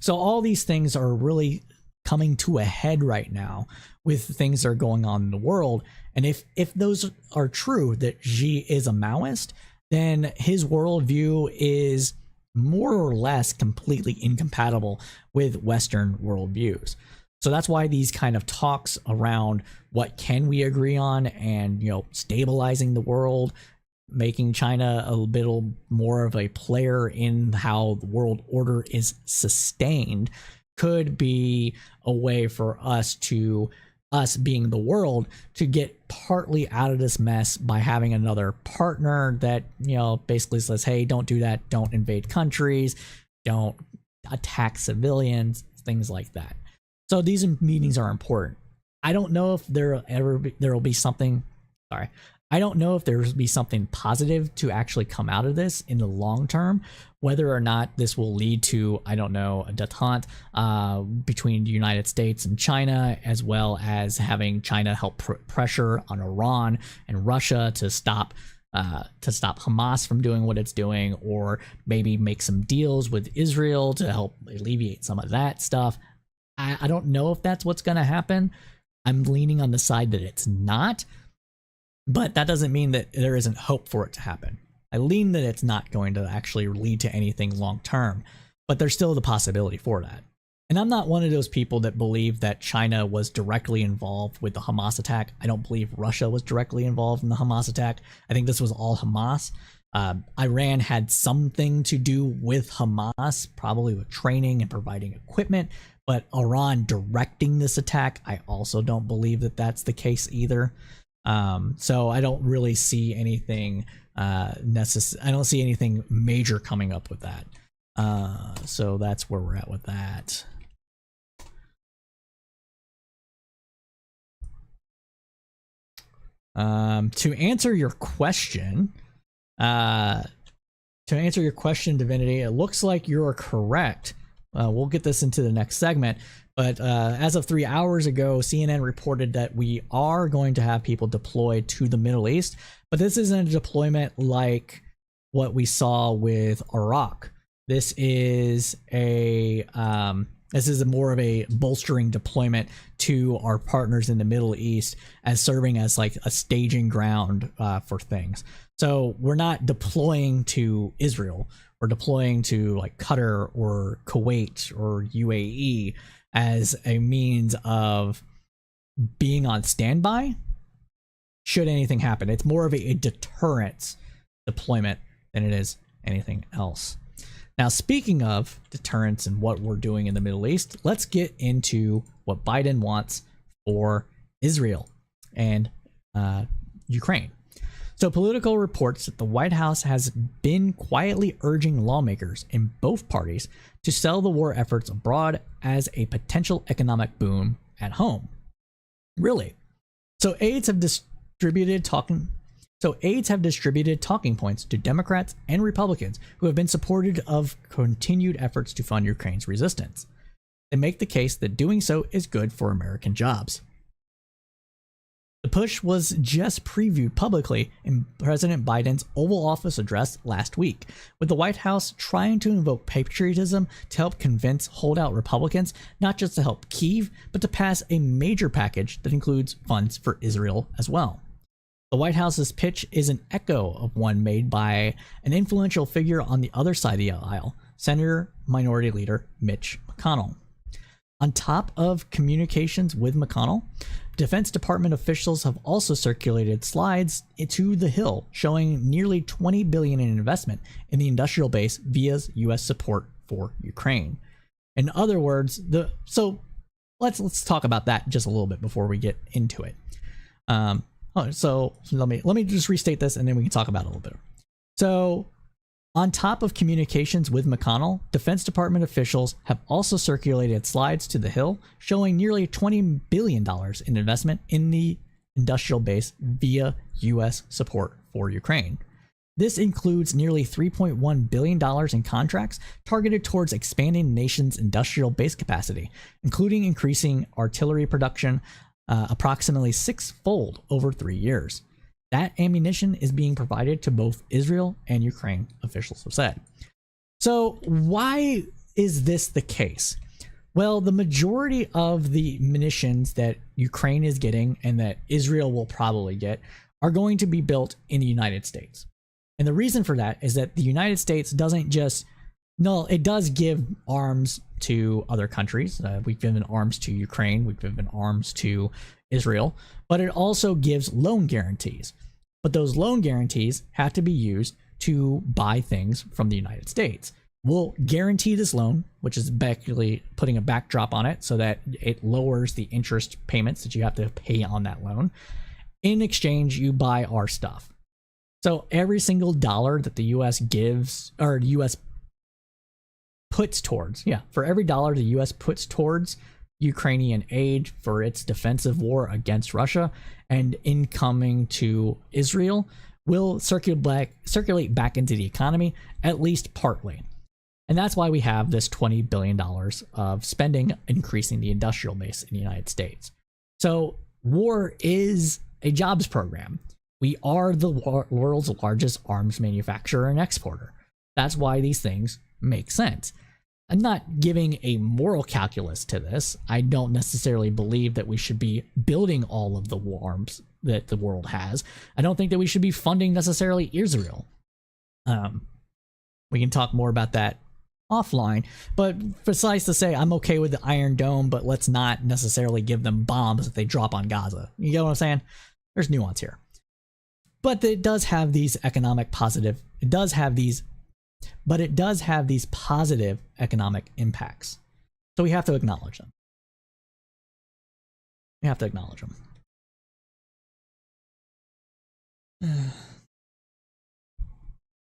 So all these things are really coming to a head right now with things that are going on in the world. And if those are true, that Xi is a Maoist, then his worldview is more or less completely incompatible with Western worldviews. So that's why these kind of talks around what can we agree on and, stabilizing the world, making China a bit more of a player in how the world order is sustained could be a way for us being the world to get partly out of this mess by having another partner that, basically says, hey, don't do that. Don't invade countries. Don't attack civilians, things like that. So these meetings are important. I don't know if there'll be something. Sorry, I don't know if there'll be something positive to actually come out of this in the long term. Whether or not this will lead to, I don't know, a détente between the United States and China, as well as having China help pressure on Iran and Russia to stop Hamas from doing what it's doing, or maybe make some deals with Israel to help alleviate some of that stuff. I don't know if that's what's going to happen. I'm leaning on the side that it's not, but that doesn't mean that there isn't hope for it to happen. I lean that it's not going to actually lead to anything long term, but there's still the possibility for that. And I'm not one of those people that believe that China was directly involved with the Hamas attack. I don't believe Russia was directly involved in the Hamas attack. I think this was all Hamas. Iran had something to do with Hamas, probably with training and providing equipment, but Iran directing this attack, I also don't believe that that's the case either. So I don't really see anything I don't see anything major coming up with that. So that's where we're at with that. To answer your question, Divinity, it looks like you're correct. We'll get this into the next segment, but as of 3 hours ago, CNN reported that we are going to have people deployed to the Middle East, but this isn't a deployment like what we saw with Iraq. This is more of a bolstering deployment to our partners in the Middle East, as serving as like a staging ground for things. So we're not deploying to Israel. We're deploying to like Qatar or Kuwait or UAE as a means of being on standby should anything happen. It's more of a deterrence deployment than it is anything else. Now, speaking of deterrence and what we're doing in the Middle East, let's get into what Biden wants for Israel and Ukraine. So, Politico reports that the White House has been quietly urging lawmakers in both parties to sell the war efforts abroad as a potential economic boom at home. Really? So aides have distributed talking points to Democrats and Republicans who have been supportive of continued efforts to fund Ukraine's resistance. They make the case that doing so is good for American jobs. The push was just previewed publicly in President Biden's Oval Office address last week, with the White House trying to invoke patriotism to help convince holdout Republicans not just to help Kyiv, but to pass a major package that includes funds for Israel as well. The White House's pitch is an echo of one made by an influential figure on the other side of the aisle, Senator Minority Leader Mitch McConnell. On top of communications with McConnell, Defense Department officials have also circulated slides to the Hill showing nearly $20 billion in investment in the industrial base via U.S. support for Ukraine. In other words, let's talk about that just a little bit before we get into it. So let me just restate this, and then we can talk about it a little bit. So, on top of communications with McConnell, Defense Department officials have also circulated slides to the Hill showing nearly $20 billion in investment in the industrial base via U.S. support for Ukraine. This includes nearly $3.1 billion in contracts targeted towards expanding the nation's industrial base capacity, including increasing artillery production approximately six-fold over 3 years. That ammunition is being provided to both Israel and Ukraine, officials have said. So why is this the case? Well, the majority of the munitions that Ukraine is getting and that Israel will probably get are going to be built in the United States. And the reason for that is that the United States doesn't just it does give arms to other countries. We've given arms to Ukraine. We've given arms to Israel. But it also gives loan guarantees. But those loan guarantees have to be used to buy things from the United States. We'll guarantee this loan, which is basically putting a backdrop on it so that it lowers the interest payments that you have to pay on that loan. In exchange, you buy our stuff. So every single dollar that the U.S. gives, or the U.S. puts towards, for every dollar the U.S. puts towards Ukrainian aid for its defensive war against Russia and incoming to Israel will circulate back into the economy, at least partly. And that's why we have this $20 billion of spending increasing the industrial base in the United States. So war is a jobs program. We are the world's largest arms manufacturer and exporter. That's why these things make sense. I'm not giving a moral calculus to this. I don't necessarily believe that we should be building all of the war arms that the world has. I don't think that we should be funding necessarily Israel. We can talk more about that offline, but besides to say I'm okay with the Iron Dome, but let's not necessarily give them bombs that they drop on Gaza. You get what I'm saying? There's nuance here. But it does have these positive economic impacts. So we have to acknowledge them.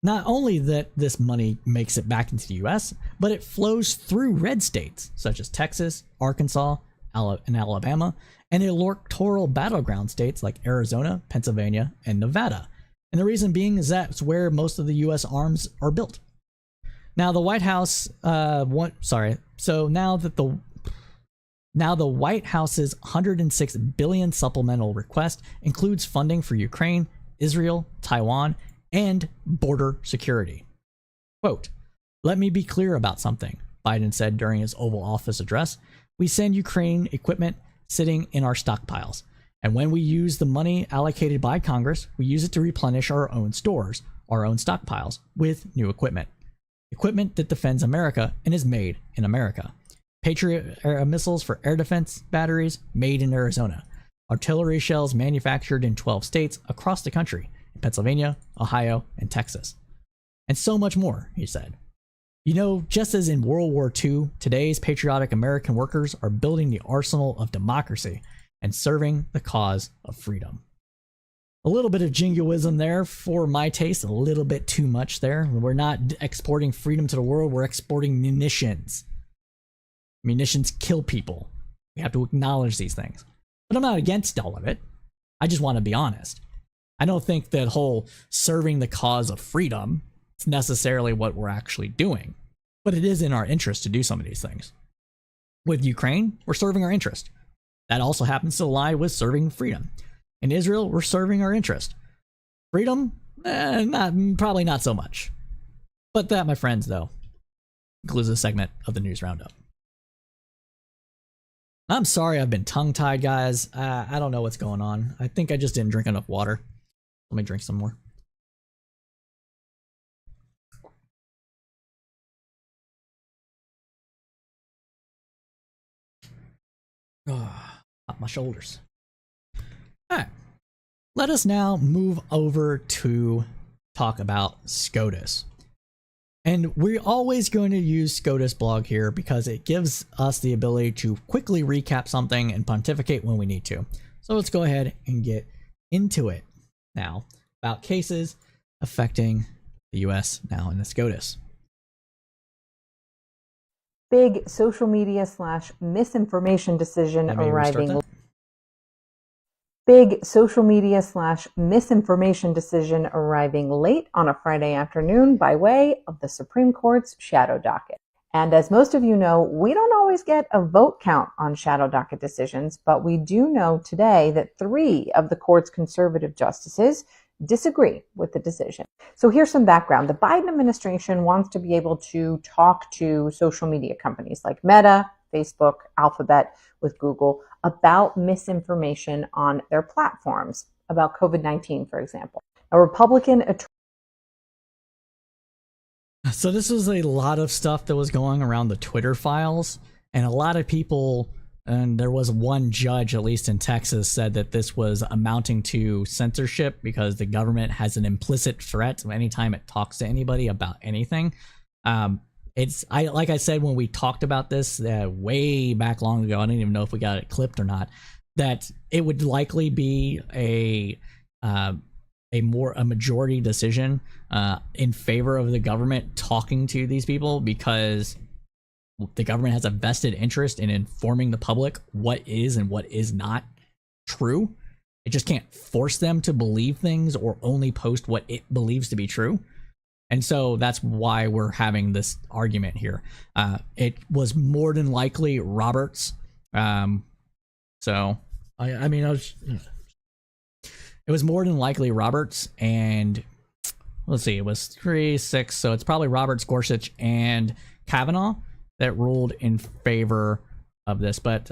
Not only that this money makes it back into the US, but it flows through red states such as Texas, Arkansas, and Alabama, and electoral battleground states like Arizona, Pennsylvania, and Nevada. And the reason being is that's where most of the US arms are built. Now the White House, now the White House's $106 billion supplemental request includes funding for Ukraine, Israel, Taiwan, and border security. Quote, "Let me be clear about something," Biden said during his Oval Office address. "We send Ukraine equipment sitting in our stockpiles. And when we use the money allocated by Congress, we use it to replenish our own stores, our own stockpiles, with new equipment. Equipment that defends America and is made in America. Patriot missiles for air defense batteries made in Arizona. Artillery shells manufactured in 12 states across the country, in Pennsylvania, Ohio, and Texas. And so much more," he said. "You know, just as in World War II, today's patriotic American workers are building the arsenal of democracy and serving the cause of freedom." A little bit of jingoism there for my taste, a little bit too much there. We're not exporting freedom to the world, we're exporting munitions. Munitions kill people. We have to acknowledge these things. But I'm not against all of it. I just want to be honest. I don't think that whole serving the cause of freedom is necessarily what we're actually doing. But it is in our interest to do some of these things. With Ukraine, we're serving our interest. That also happens to lie with serving freedom. In Israel, we're serving our interest. Freedom? Probably not so much. But that, my friends, though, concludes this segment of the News Roundup. I'm sorry I've been tongue-tied, guys. I don't know what's going on. I think I just didn't drink enough water. Let me drink some more. Up my shoulders. Alright. Let us now move over to talk about SCOTUS. And we're always going to use SCOTUS blog here because it gives us the ability to quickly recap something and pontificate when we need to. So let's go ahead and get into it now about cases affecting the US now in the SCOTUS. Big social media / misinformation decision arriving. Big social media / misinformation decision arriving late on a Friday afternoon by way of the Supreme Court's shadow docket. And as most of you know, we don't always get a vote count on shadow docket decisions, but we do know today that 3 of the court's conservative justices disagree with the decision. So here's some background. The Biden administration wants to be able to talk to social media companies like Meta, Facebook, Alphabet, with Google about misinformation on their platforms about COVID-19, for example. A Republican attorney. So this was a lot of stuff that was going around the Twitter files, and a lot of people, and there was one judge, at least in Texas, said that this was amounting to censorship because the government has an implicit threat anytime it talks to anybody about anything. Like I said when we talked about this way back long ago, I don't even know if we got it clipped or not, that it would likely be a majority decision in favor of the government talking to these people, because the government has a vested interest in informing the public what is and what is not true. It just can't force them to believe things or only post what it believes to be true. And so that's why we're having this argument here. It was more than likely Roberts. So I mean, it was more than likely Roberts, and let's see, it was 3-6, so it's probably Roberts, Gorsuch, and Kavanaugh that ruled in favor of this. But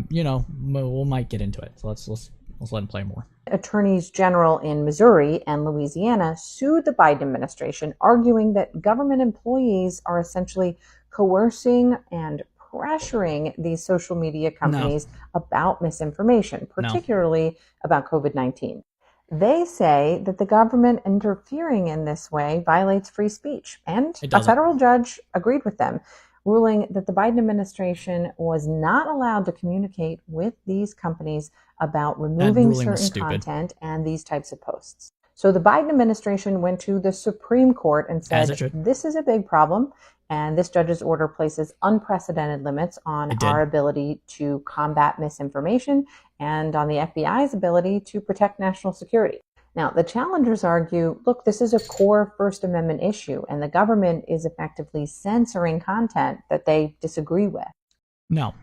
you know, we might get into it. So let's let him play more. Attorneys general in Missouri and Louisiana sued the Biden administration, arguing that government employees are essentially coercing and pressuring these social media companies about misinformation, particularly about COVID-19. They say that the government interfering in this way violates free speech, and a federal judge agreed with them, ruling that the Biden administration was not allowed to communicate with these companies about removing certain content and these types of posts. So the Biden administration went to the Supreme Court and said, this is a big problem, and this judge's order places unprecedented limits on our ability to combat misinformation and on the FBI's ability to protect national security. Now, the challengers argue, look, this is a core First Amendment issue, and the government is effectively censoring content that they disagree with. No.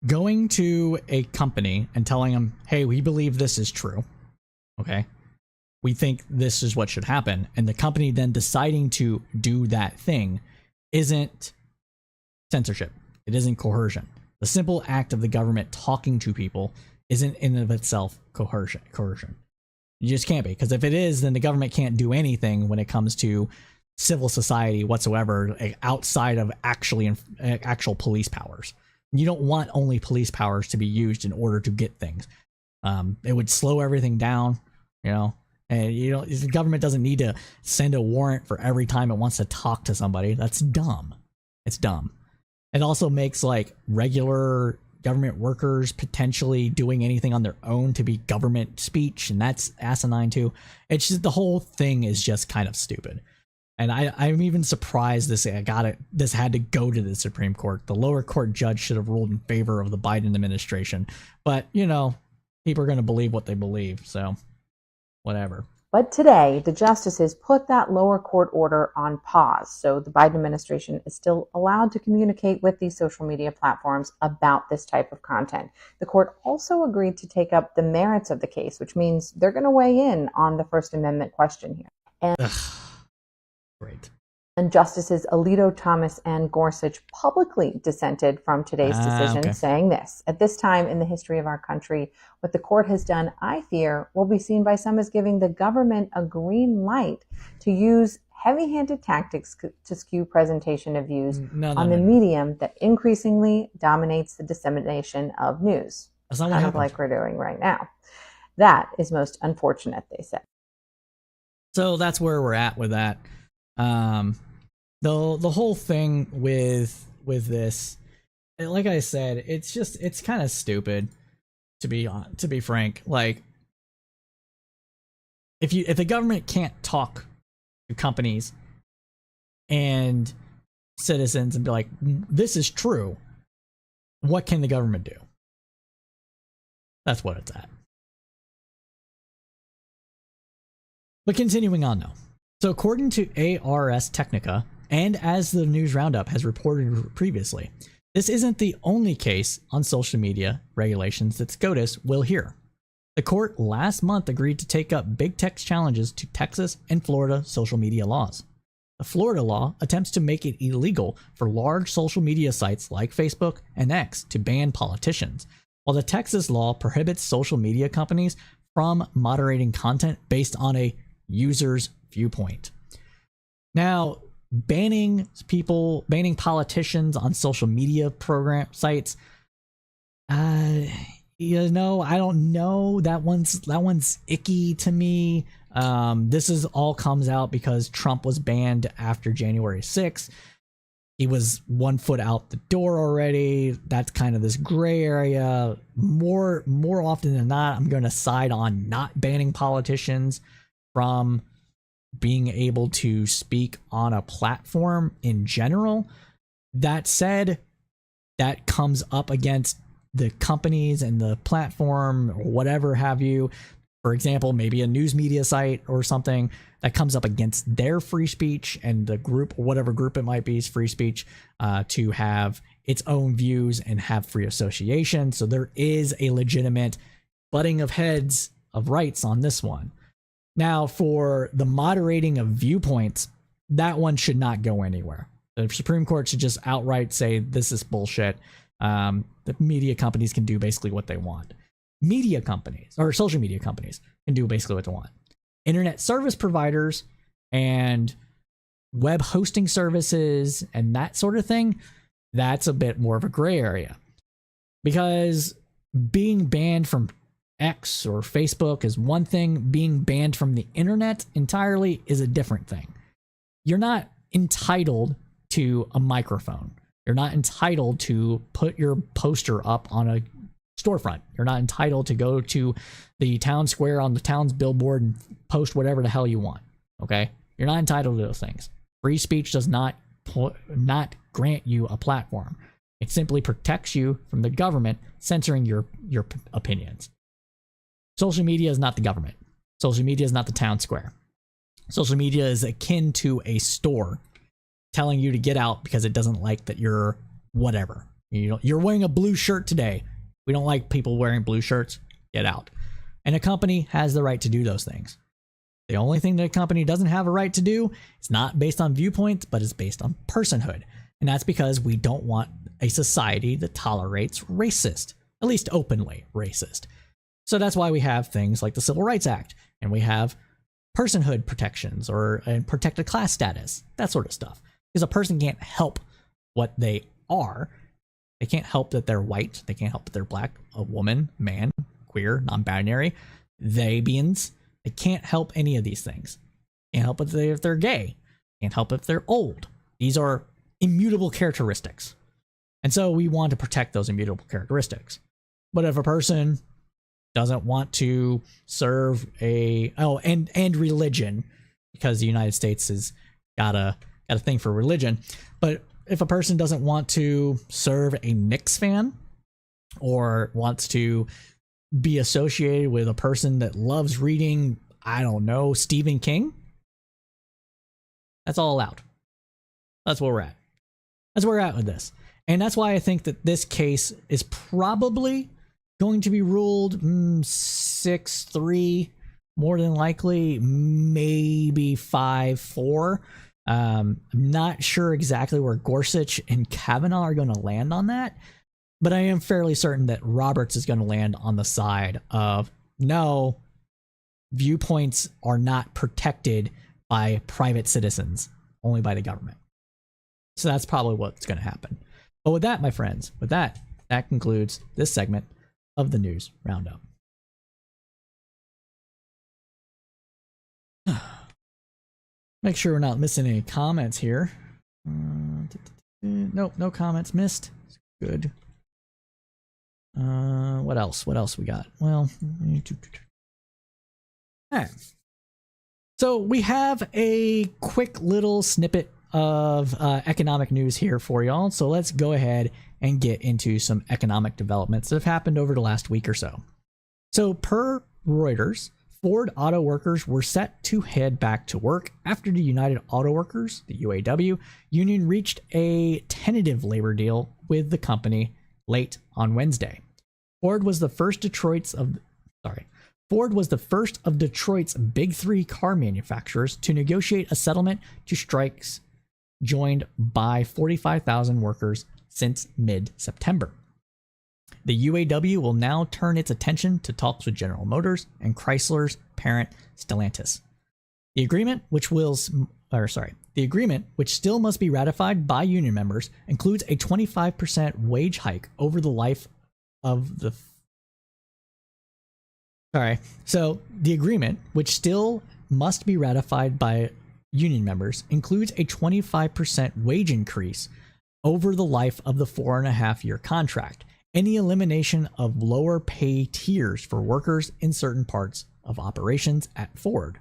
Going to a company and telling them, hey, we believe this is true, okay? We think this is what should happen, and the company then deciding to do that thing isn't censorship. It isn't coercion. The simple act of the government talking to people isn't in and of itself coercion. You just can't be, because if it is, then the government can't do anything when it comes to civil society whatsoever outside of actual police powers. You don't want only police powers to be used in order to get things. It would slow everything down, you know. And you know, the government doesn't need to send a warrant for every time it wants to talk to somebody. That's dumb. It's dumb. It also makes like regular government workers potentially doing anything on their own to be government speech, and that's asinine too. It's just, the whole thing is just kind of stupid. And I'm even surprised this had to go to the Supreme Court. The lower court judge should have ruled in favor of the Biden administration. But, you know, people are going to believe what they believe, so whatever. But today, the justices put that lower court order on pause, so the Biden administration is still allowed to communicate with these social media platforms about this type of content. The court also agreed to take up the merits of the case, which means they're going to weigh in on the First Amendment question here. And Great. And Justices Alito, Thomas, and Gorsuch publicly dissented from today's decision, saying this: at this time in the history of our country, what the court has done, I fear, will be seen by some as giving the government a green light to use heavy-handed tactics to skew presentation of views on the medium that increasingly dominates the dissemination of news. That's not what kind happened. of like we're doing right now. That is most unfortunate, they said. So that's where we're at with that. The whole thing with this, like I said, it's kind of stupid, to be frank. Like, if the government can't talk to companies and citizens and be like, this is true, what can the government do? That's what it's at. But continuing on though. So according to Ars Technica, and as the News Roundup has reported previously, this isn't the only case on social media regulations that SCOTUS will hear. The court last month agreed to take up big tech's challenges to Texas and Florida social media laws. The Florida law attempts to make it illegal for large social media sites like Facebook and X to ban politicians, while the Texas law prohibits social media companies from moderating content based on a user's viewpoint. Now, banning politicians on social media program sites, you know, I don't know. That one's icky to me. This is all comes out because Trump was banned after January 6th. He was 1 foot out the door already. That's kind of this gray area. More often than not, I'm going to side on not banning politicians from being able to speak on a platform in general. That said, that comes up against the companies and the platform or whatever have you. For example, maybe a news media site or something that comes up against their free speech, and the group, whatever group it might be, is free speech to have its own views and have free association. So there is a legitimate butting of heads of rights on this one. Now, for the moderating of viewpoints, that one should not go anywhere. The Supreme Court should just outright say this is bullshit. The media companies can do basically what they want. Media companies or social media companies can do basically what they want. Internet service providers and web hosting services and that sort of thing, that's a bit more of a gray area, because being banned from X or Facebook is one thing. Being banned from the internet entirely is a different thing. You're not entitled to a microphone. You're not entitled to put your poster up on a storefront. You're not entitled to go to the town square on the town's billboard and post whatever the hell you want. Okay? You're not entitled to those things. Free speech does not grant you a platform. It simply protects you from the government censoring your opinions. Social media is not the government. Social media is not the town square. Social media is akin to a store telling you to get out because it doesn't like that you're whatever. You're wearing a blue shirt today. We don't like people wearing blue shirts. Get out. And a company has the right to do those things. The only thing that a company doesn't have a right to do is not based on viewpoints, but is based on personhood. And that's because we don't want a society that tolerates racist, at least openly racist. So that's why we have things like the Civil Rights Act, and we have personhood protections or protected class status, that sort of stuff. Because a person can't help what they are. They can't help that they're white. They can't help that they're black, a woman, man, queer, non-binary, they beings. They can't help any of these things. Can't help if they're gay. Can't help if they're old. These are immutable characteristics. And so we want to protect those immutable characteristics. But if a person doesn't want to serve and religion, because the United States has got a thing for religion, but if a person doesn't want to serve a Knicks fan or wants to be associated with a person that loves reading, I don't know, Stephen King, that's all allowed. That's where we're at. That's where we're at with this. And that's why I think that this case is probably going to be ruled 6-3, more than likely, maybe 5-4. I'm not sure exactly where Gorsuch and Kavanaugh are going to land on that, but I am fairly certain that Roberts is going to land on the side of no, viewpoints are not protected by private citizens, only by the government. So that's probably what's going to happen. But with that, my friends, that concludes this segment of the News Roundup. Make sure we're not missing any comments here. Nope, no comments missed. Good. What else? What else we got? Well, alright. So we have a quick little snippet of economic news here for y'all. So let's go ahead and get into some economic developments that have happened over the last week or so. So per Reuters, Ford auto workers were set to head back to work after the United Auto Workers, the UAW, union reached a tentative labor deal with the company late on Wednesday. Ford was the first of Detroit's big three car manufacturers to negotiate a settlement to strikes joined by 45,000 workers since mid-September. The UAW will now turn its attention to talks with General Motors and Chrysler's parent Stellantis. The agreement, which still must be ratified by union members, includes a 25% wage hike over the life of the. So the agreement, which still must be ratified by union members, includes a 25% wage increase over the life of the 4.5-year contract, and the elimination of lower pay tiers for workers in certain parts of operations at Ford.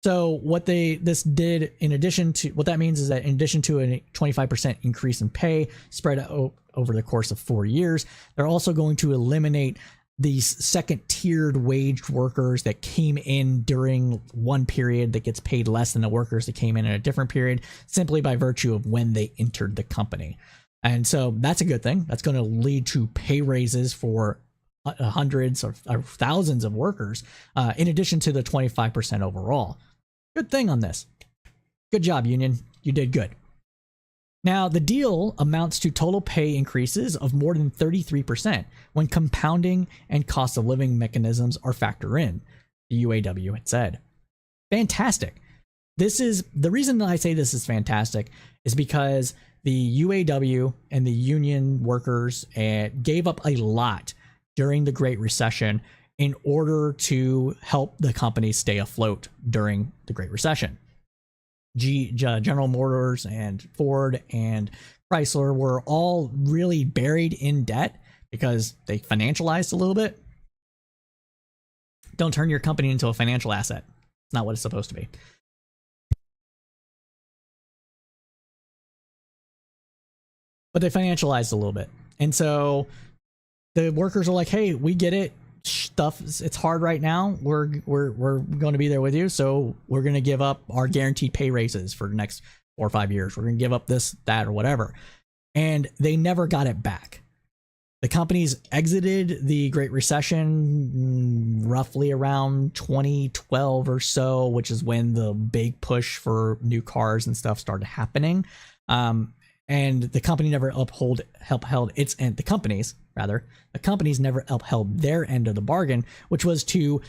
So this did, in addition to, what that means is that in addition to a 25% increase in pay spread over the course of 4 years, they're also going to eliminate these second-tiered waged workers that came in during one period that gets paid less than the workers that came in a different period, simply by virtue of when they entered the company. And so that's a good thing. That's going to lead to pay raises for hundreds or thousands of workers, in addition to the 25% overall. Good thing on this. Good job, union. You did good. Now, the deal amounts to total pay increases of more than 33% when compounding and cost of living mechanisms are factored in, the UAW had said. Fantastic. This is the reason that I say this is fantastic is because the UAW and the union workers gave up a lot during the Great Recession in order to help the companies stay afloat during the Great Recession. General Motors and Ford and Chrysler were all really buried in debt because they financialized a little bit. Don't turn your company into a financial asset. It's not what it's supposed to be. But they financialized a little bit. And so the workers are like, hey, we get it. Stuff, it's hard right now. We're going to be there with you. So we're going to give up our guaranteed pay raises for the next 4 or 5 years. We're going to give up this, that, or whatever. And they never got it back. The companies exited the Great Recession roughly around 2012 or so, which is when the big push for new cars and stuff started happening. And the company never upheld its end. The companies never upheld their end of the bargain, which was to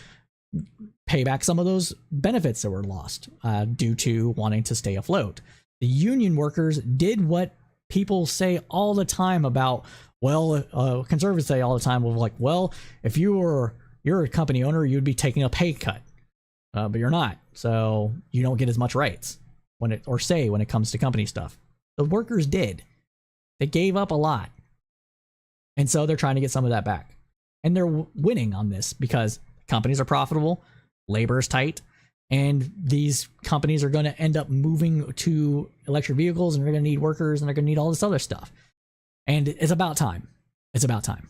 pay back some of those benefits that were lost due to wanting to stay afloat. The union workers did what people say all the time about, conservatives say all the time of like, well, if you're a company owner, you'd be taking a pay cut, but you're not, so you don't get as much rights when it comes to company stuff. The workers did. They gave up a lot. And so they're trying to get some of that back. And they're winning on this because companies are profitable, labor is tight, and these companies are going to end up moving to electric vehicles, and they're going to need workers, and they're going to need all this other stuff. And it's about time. It's about time.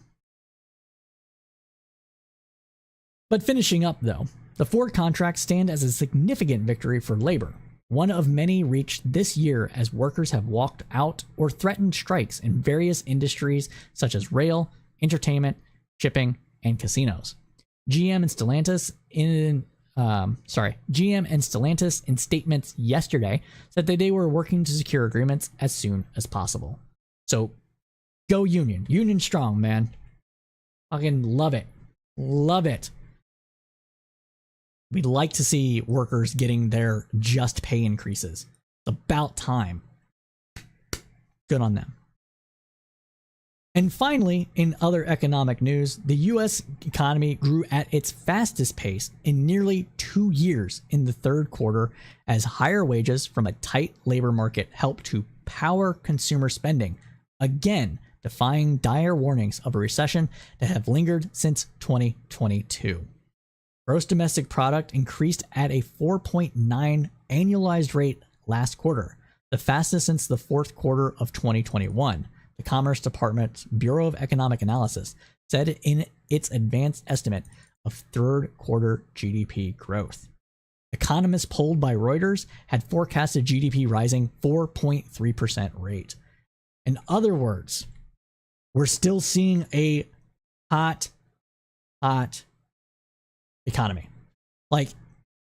But finishing up, though, the Ford contracts stand as a significant victory for labor. One of many reached this year as workers have walked out or threatened strikes in various industries such as rail, entertainment, shipping, and casinos. GM and Stellantis in statements yesterday said that they were working to secure agreements as soon as possible. So go union. Union strong, man. Fucking love it. Love it. We'd like to see workers getting their just pay increases. It's about time. Good on them. And finally, in other economic news, the U.S. economy grew at its fastest pace in nearly 2 years in the third quarter as higher wages from a tight labor market helped to power consumer spending, again defying dire warnings of a recession that have lingered since 2022. Gross domestic product increased at a 4.9 annualized rate last quarter, the fastest since the fourth quarter of 2021, the Commerce Department's Bureau of Economic Analysis said in its advanced estimate of third quarter GDP growth. Economists polled by Reuters had forecasted GDP rising 4.3% rate. In other words, we're still seeing a hot economy. Like,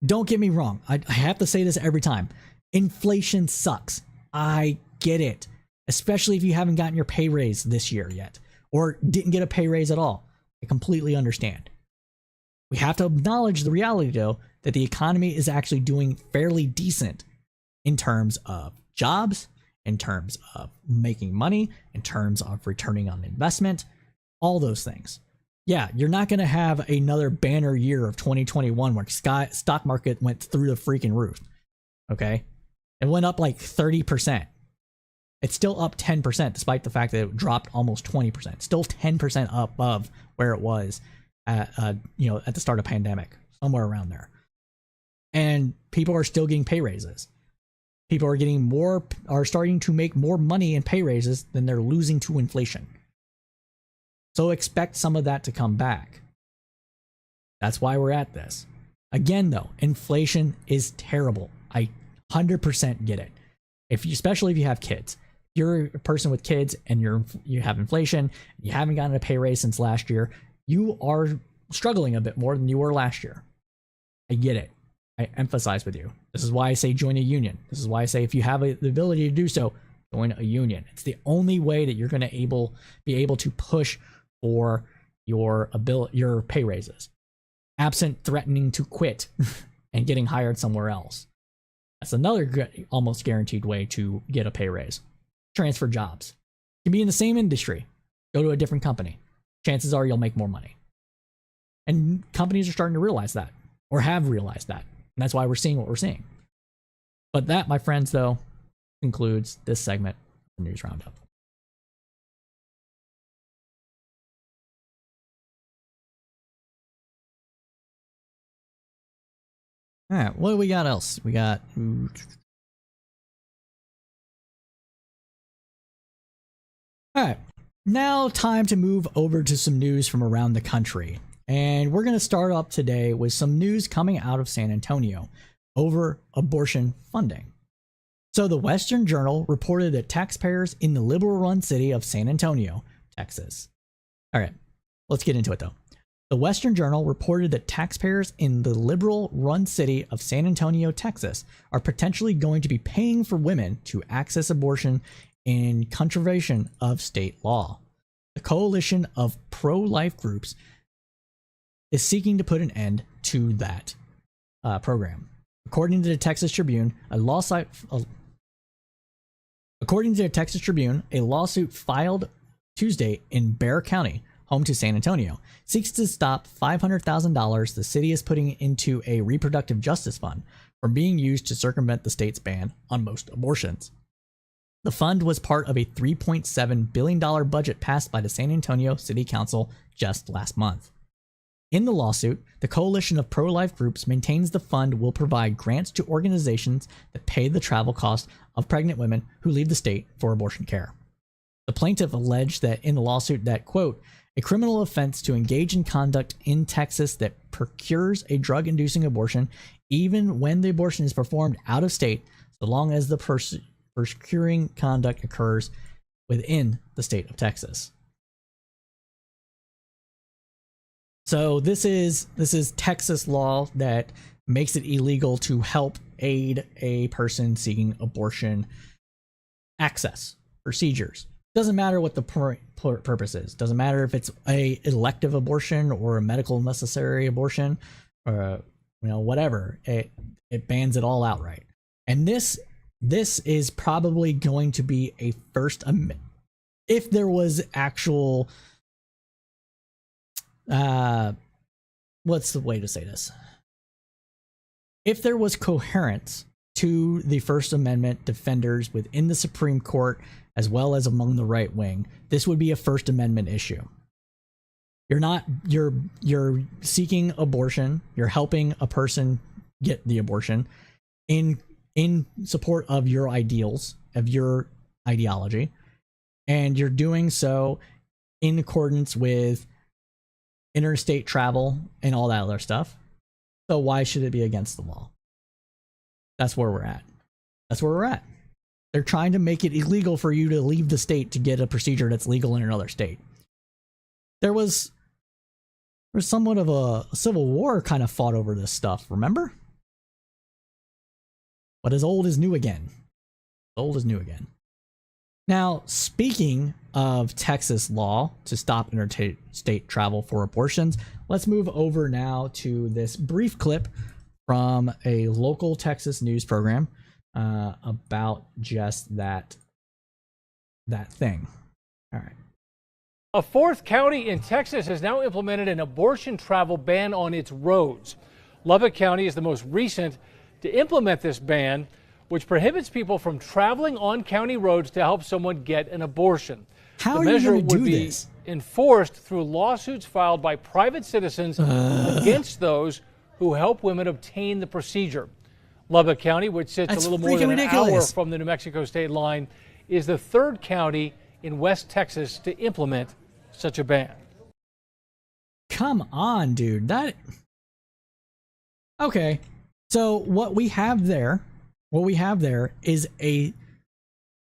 don't get me wrong. I have to say this every time. Inflation sucks. I get it. Especially if you haven't gotten your pay raise this year yet, or didn't get a pay raise at all. I completely understand. We have to acknowledge the reality, though, that the economy is actually doing fairly decent in terms of jobs, in terms of making money, in terms of returning on investment, all those things. Yeah, you're not going to have another banner year of 2021 where stock market went through the freaking roof. Okay? It went up like 30%. It's still up 10% despite the fact that it dropped almost 20%. Still 10% above where it was at the start of pandemic, somewhere around there. and people are still getting pay raises. People are starting to make more money in pay raises than they're losing to inflation. So expect some of that to come back. That's why we're at this. Again, though, inflation is terrible. I 100% get it. Especially if you have kids. If you're a person with kids and you have inflation, you haven't gotten a pay raise since last year, you are struggling a bit more than you were last year. I get it. I emphasize with you. This is why I say join a union. This is why I say if you have the ability to do so, join a union. It's the only way that you're going to be able to push for your pay raises, absent threatening to quit and getting hired somewhere else. That's another almost guaranteed way to get a pay raise. Transfer jobs. You can be in the same industry, go to a different company. Chances are you'll make more money. And companies are starting to realize that, or have realized that. And that's why we're seeing what we're seeing. But that, my friends, though, concludes this segment of the News Roundup. All right, what do we got else? We got... All right, now time to move over to some news from around the country. And we're going to start up today with some news coming out of San Antonio over abortion funding. So the Western Journal reported that taxpayers in the liberal-run city of San Antonio, Texas. All right, let's get into it though. The Western Journal reported that taxpayers in the liberal-run city of San Antonio, Texas, are potentially going to be paying for women to access abortion in contravention of state law. The coalition of pro-life groups is seeking to put an end to that program. According to the Texas Tribune, a lawsuit filed Tuesday in Bexar County, home to San Antonio, seeks to stop $500,000 the city is putting into a reproductive justice fund from being used to circumvent the state's ban on most abortions. The fund was part of a $3.7 billion budget passed by the San Antonio City Council just last month. In the lawsuit, the coalition of pro-life groups maintains the fund will provide grants to organizations that pay the travel costs of pregnant women who leave the state for abortion care. The plaintiff alleged that in the lawsuit that, quote, a criminal offense to engage in conduct in Texas that procures a drug-inducing abortion, even when the abortion is performed out of state, so long as the procuring conduct occurs within the state of Texas. So this is Texas law that makes it illegal to help aid a person seeking abortion access procedures. Doesn't matter what the purpose is. Doesn't matter if it's a elective abortion or a medical necessary abortion or whatever. It bans it all outright. And this is probably going to be a First Amendment. If there was actual what's the way to say this? If there was coherence to the First Amendment defenders within the Supreme Court as well as among the right wing, this would be a First Amendment issue. You're seeking abortion, you're helping a person get the abortion in support of your ideals, of your ideology, and you're doing so in accordance with interstate travel and all that other stuff. So why should it be against the law? That's where we're at. They're trying to make it illegal for you to leave the state to get a procedure that's legal in another state. There was somewhat of a civil war kind of fought over this stuff, remember? But as old as new again. Now, speaking of Texas law to stop interstate travel for abortions, let's move over now to this brief clip from a local Texas news program about just that thing. All right. A fourth county in Texas has now implemented an abortion travel ban on its roads. Lubbock County is the most recent to implement this ban, which prohibits people from traveling on county roads to help someone get an abortion. How the are you measure going to would do be this? enforced through lawsuits filed by private citizens against those who help women obtain the procedure. Lubbock County, which sits That's a little more than an hour ridiculous. from the New Mexico state line, is the third county in West Texas to implement such a ban. Come on, dude. Okay. So what we have there is a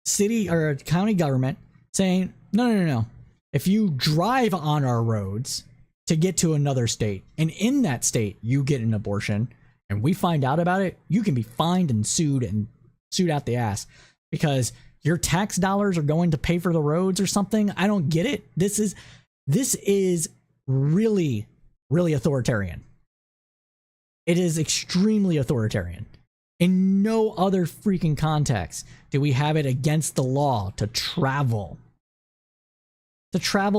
city or a county government saying, no. If you drive on our roads to get to another state, and in that state you get an abortion, and we find out about it, you can be fined and sued out the ass because your tax dollars are going to pay for the roads or something. I don't get it. This is really, really authoritarian. It is extremely authoritarian. In no other freaking context do we have it against the law to travel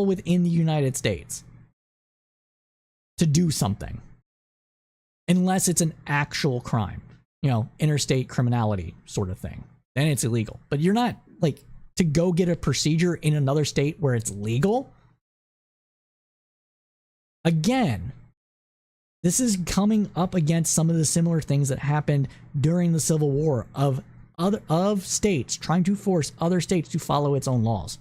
within the United States to do something, unless it's an actual crime, interstate criminality sort of thing. Then it's illegal. But you're not to go get a procedure in another state where it's legal. Again, this is coming up against some of the similar things that happened during the Civil War of states trying to force other states to follow its own laws.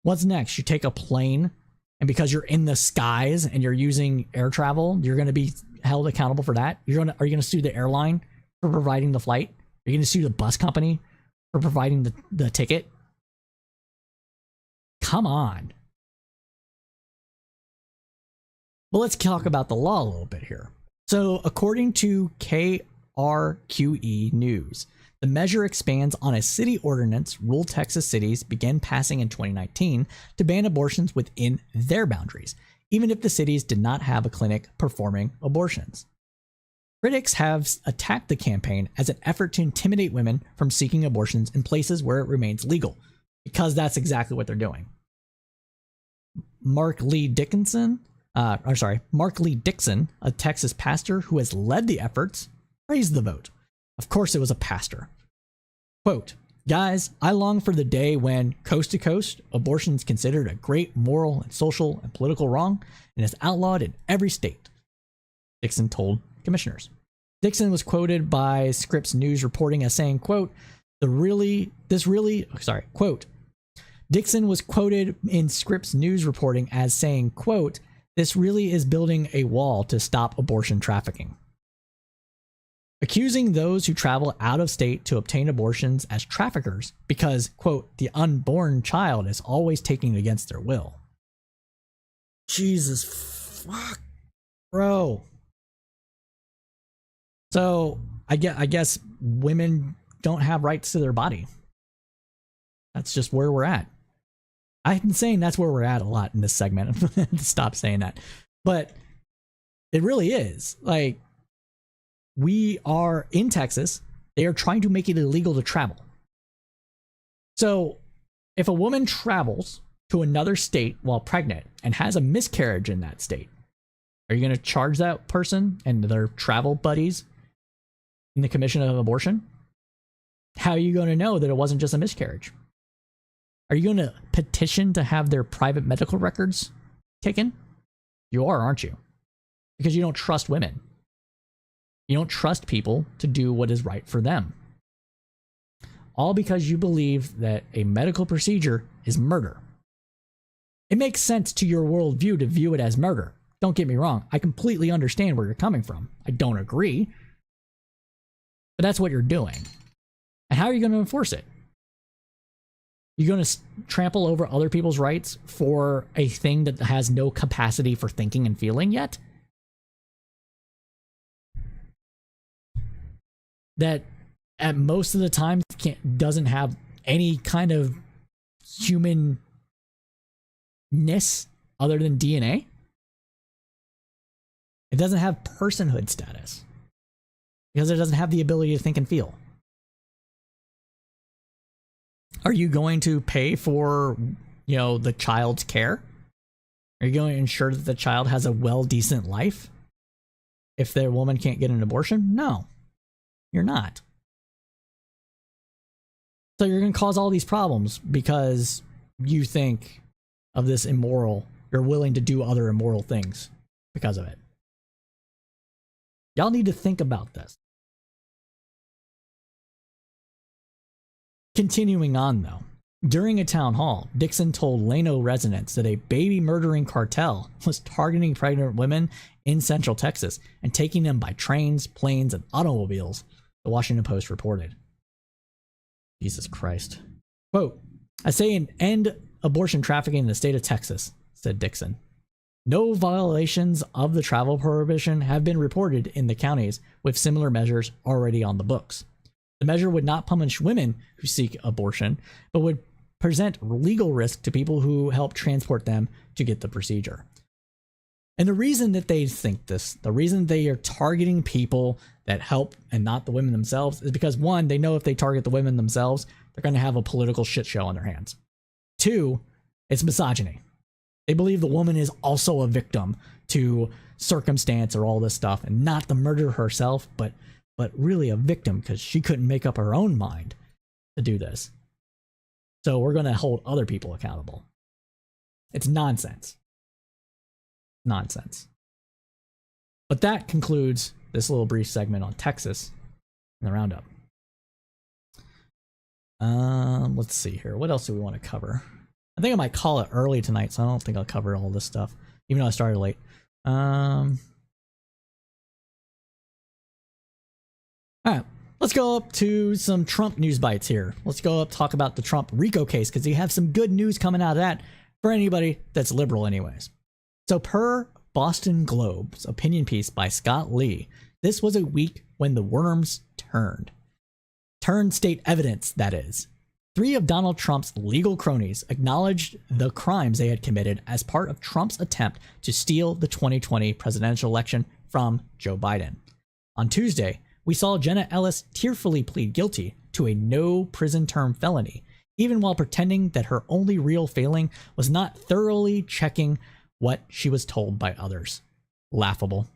What's next? You take a plane, and because you're in the skies and you're using air travel, you're going to be held accountable for that. Are you going to sue the airline for providing the flight? Are you going to sue the bus company for providing the ticket? Come on. Well, let's talk about the law a little bit here. So, according to KRQE News, the measure expands on a city ordinance rural Texas cities began passing in 2019 to ban abortions within their boundaries, even if the cities did not have a clinic performing abortions. Critics have attacked the campaign as an effort to intimidate women from seeking abortions in places where it remains legal, because that's exactly what they're doing. Mark Lee Dixon, a Texas pastor who has led the efforts, praised the vote. Of course it was a pastor. Quote, "Guys, I long for the day when, coast to coast, abortion is considered a great moral and social and political wrong and is outlawed in every state," Dixon told commissioners. Dixon was quoted by Scripps News reporting as saying, quote, quote, Dixon was quoted in Scripps News reporting as saying, quote, "This really is building a wall to stop abortion trafficking." Accusing those who travel out of state to obtain abortions as traffickers because, quote, "the unborn child is always taken against their will." Jesus fuck, bro. So I guess women don't have rights to their body. That's just where we're at. I've been saying that's where we're at a lot in this segment. Stop saying that. But it really is. We are in Texas. They are trying to make it illegal to travel. So if a woman travels to another state while pregnant and has a miscarriage in that state, are you going to charge that person and their travel buddies in the commission of abortion? How are you going to know that it wasn't just a miscarriage? Are you going to petition to have their private medical records taken? You are, aren't you? Because you don't trust women. You don't trust people to do what is right for them. All because you believe that a medical procedure is murder. It makes sense to your worldview to view it as murder. Don't get me wrong. I completely understand where you're coming from. I don't agree. But that's what you're doing. And how are you going to enforce it? You're going to trample over other people's rights for a thing that has no capacity for thinking and feeling yet? That at most of the time doesn't have any kind of humanness other than DNA? It doesn't have personhood status because it doesn't have the ability to think and feel. Are you going to pay for, the child's care? Are you going to ensure that the child has a decent life if the woman can't get an abortion? No, you're not. So you're going to cause all these problems because you think of this immoral. You're willing to do other immoral things because of it. Y'all need to think about this. Continuing on, though. During a town hall, Dixon told Llano residents that a baby murdering cartel was targeting pregnant women in Central Texas and taking them by trains, planes, and automobiles, the Washington Post reported. Jesus Christ. Quote, I say an end abortion trafficking in the state of Texas, said Dixon. No violations of the travel prohibition have been reported in the counties with similar measures already on the books. The measure would not punish women who seek abortion, but would present legal risk to people who help transport them to get the procedure. And the reason that they think this, the reason they are targeting people that help and not the women themselves, is because one, they know if they target the women themselves, they're going to have a political shit show on their hands. Two, it's misogyny. They believe the woman is also a victim to circumstance or all this stuff, and not the murderer herself, but really a victim because she couldn't make up her own mind to do this. So we're going to hold other people accountable. It's nonsense. Nonsense. But that concludes this little brief segment on Texas and the Roundup. Let's see here. What else do we want to cover? I think I might call it early tonight, so I don't think I'll cover all this stuff, even though I started late. All right, let's go up to some Trump news bites here. Let's go up talk about the Trump RICO case, because you have some good news coming out of that for anybody that's liberal anyways. So per Boston Globe's opinion piece by Scott Lee, this was a week when the worms turned. Turned state evidence, that is. 3 of Donald Trump's legal cronies acknowledged the crimes they had committed as part of Trump's attempt to steal the 2020 presidential election from Joe Biden. On Tuesday, we saw Jenna Ellis tearfully plead guilty to a no prison term felony, even while pretending that her only real failing was not thoroughly checking what she was told by others. Laughable.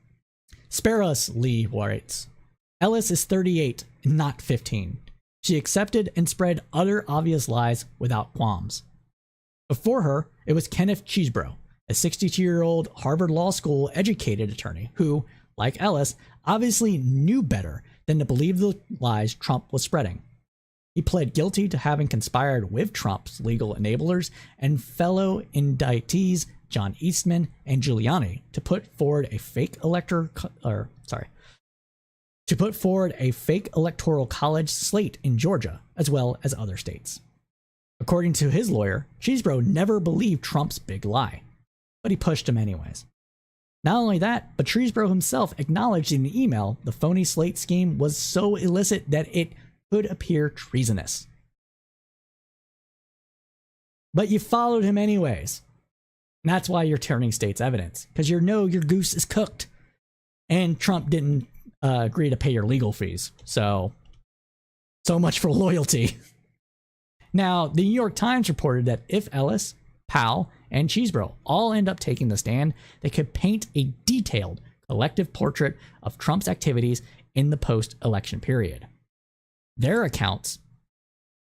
Spare us, Lee writes. Ellis is 38, not 15. She accepted and spread other obvious lies without qualms. Before her, it was Kenneth Chesebro, a 62-year-old Harvard Law School educated attorney who, like Ellis, obviously knew better than to believe the lies Trump was spreading. He pled guilty to having conspired with Trump's legal enablers and fellow indictees John Eastman and Giuliani to put forward a fake electoral college slate in Georgia, as well as other states. According to his lawyer, Chesebro never believed Trump's big lie, but he pushed him anyways. Not only that, but Chesebro himself acknowledged in an email the phony slate scheme was so illicit that it could appear treasonous. But you followed him anyways. And that's why you're turning state's evidence, because you know your goose is cooked. And Trump didn't agree to pay your legal fees. So much for loyalty. Now, the New York Times reported that if Ellis, Powell, and Chesebro all end up taking the stand, they could paint a detailed collective portrait of Trump's activities in the post-election period. Their accounts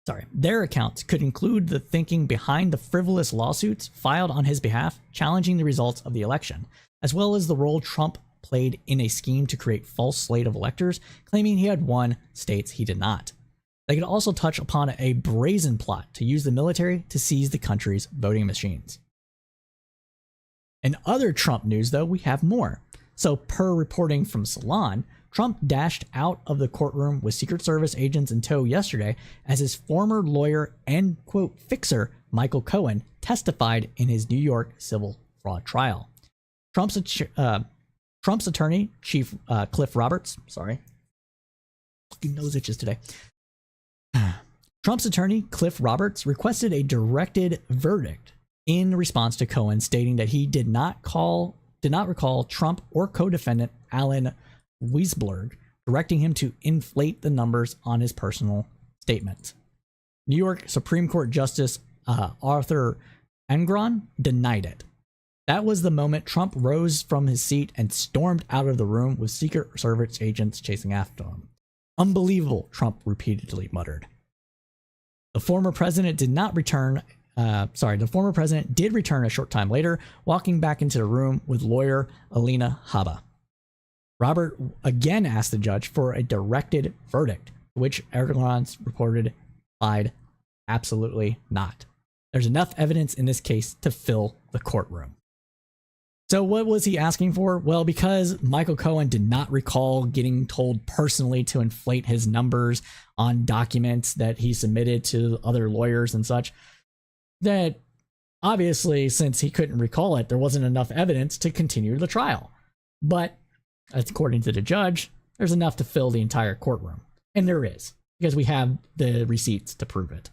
could include the thinking behind the frivolous lawsuits filed on his behalf challenging the results of the election, as well as the role Trump played in a scheme to create false slate of electors, claiming he had won states he did not. They could also touch upon a brazen plot to use the military to seize the country's voting machines. In other Trump news, though, we have more. So, per reporting from Salon, Trump dashed out of the courtroom with Secret Service agents in tow yesterday as his former lawyer and, quote, fixer, Michael Cohen, testified in his New York civil fraud trial. Trump's attorney, Chief Cliff Roberts, fucking nose itches today. Trump's attorney, Cliff Roberts, requested a directed verdict in response to Cohen, stating that he did not recall Trump or co-defendant Alan Weisberg directing him to inflate the numbers on his personal statement. New York Supreme Court Justice Arthur Engron denied it. That was the moment Trump rose from his seat and stormed out of the room with Secret Service agents chasing after him. Unbelievable, Trump repeatedly muttered. The former president did return a short time later, walking back into the room with lawyer Alina Habba. Robert again asked the judge for a directed verdict, which Erdogan's reported replied, absolutely not. There's enough evidence in this case to fill the courtroom. So what was he asking for? Well, because Michael Cohen did not recall getting told personally to inflate his numbers on documents that he submitted to other lawyers and such, that obviously, since he couldn't recall it, there wasn't enough evidence to continue the trial. But according to the judge, there's enough to fill the entire courtroom. And there is, because we have the receipts to prove it.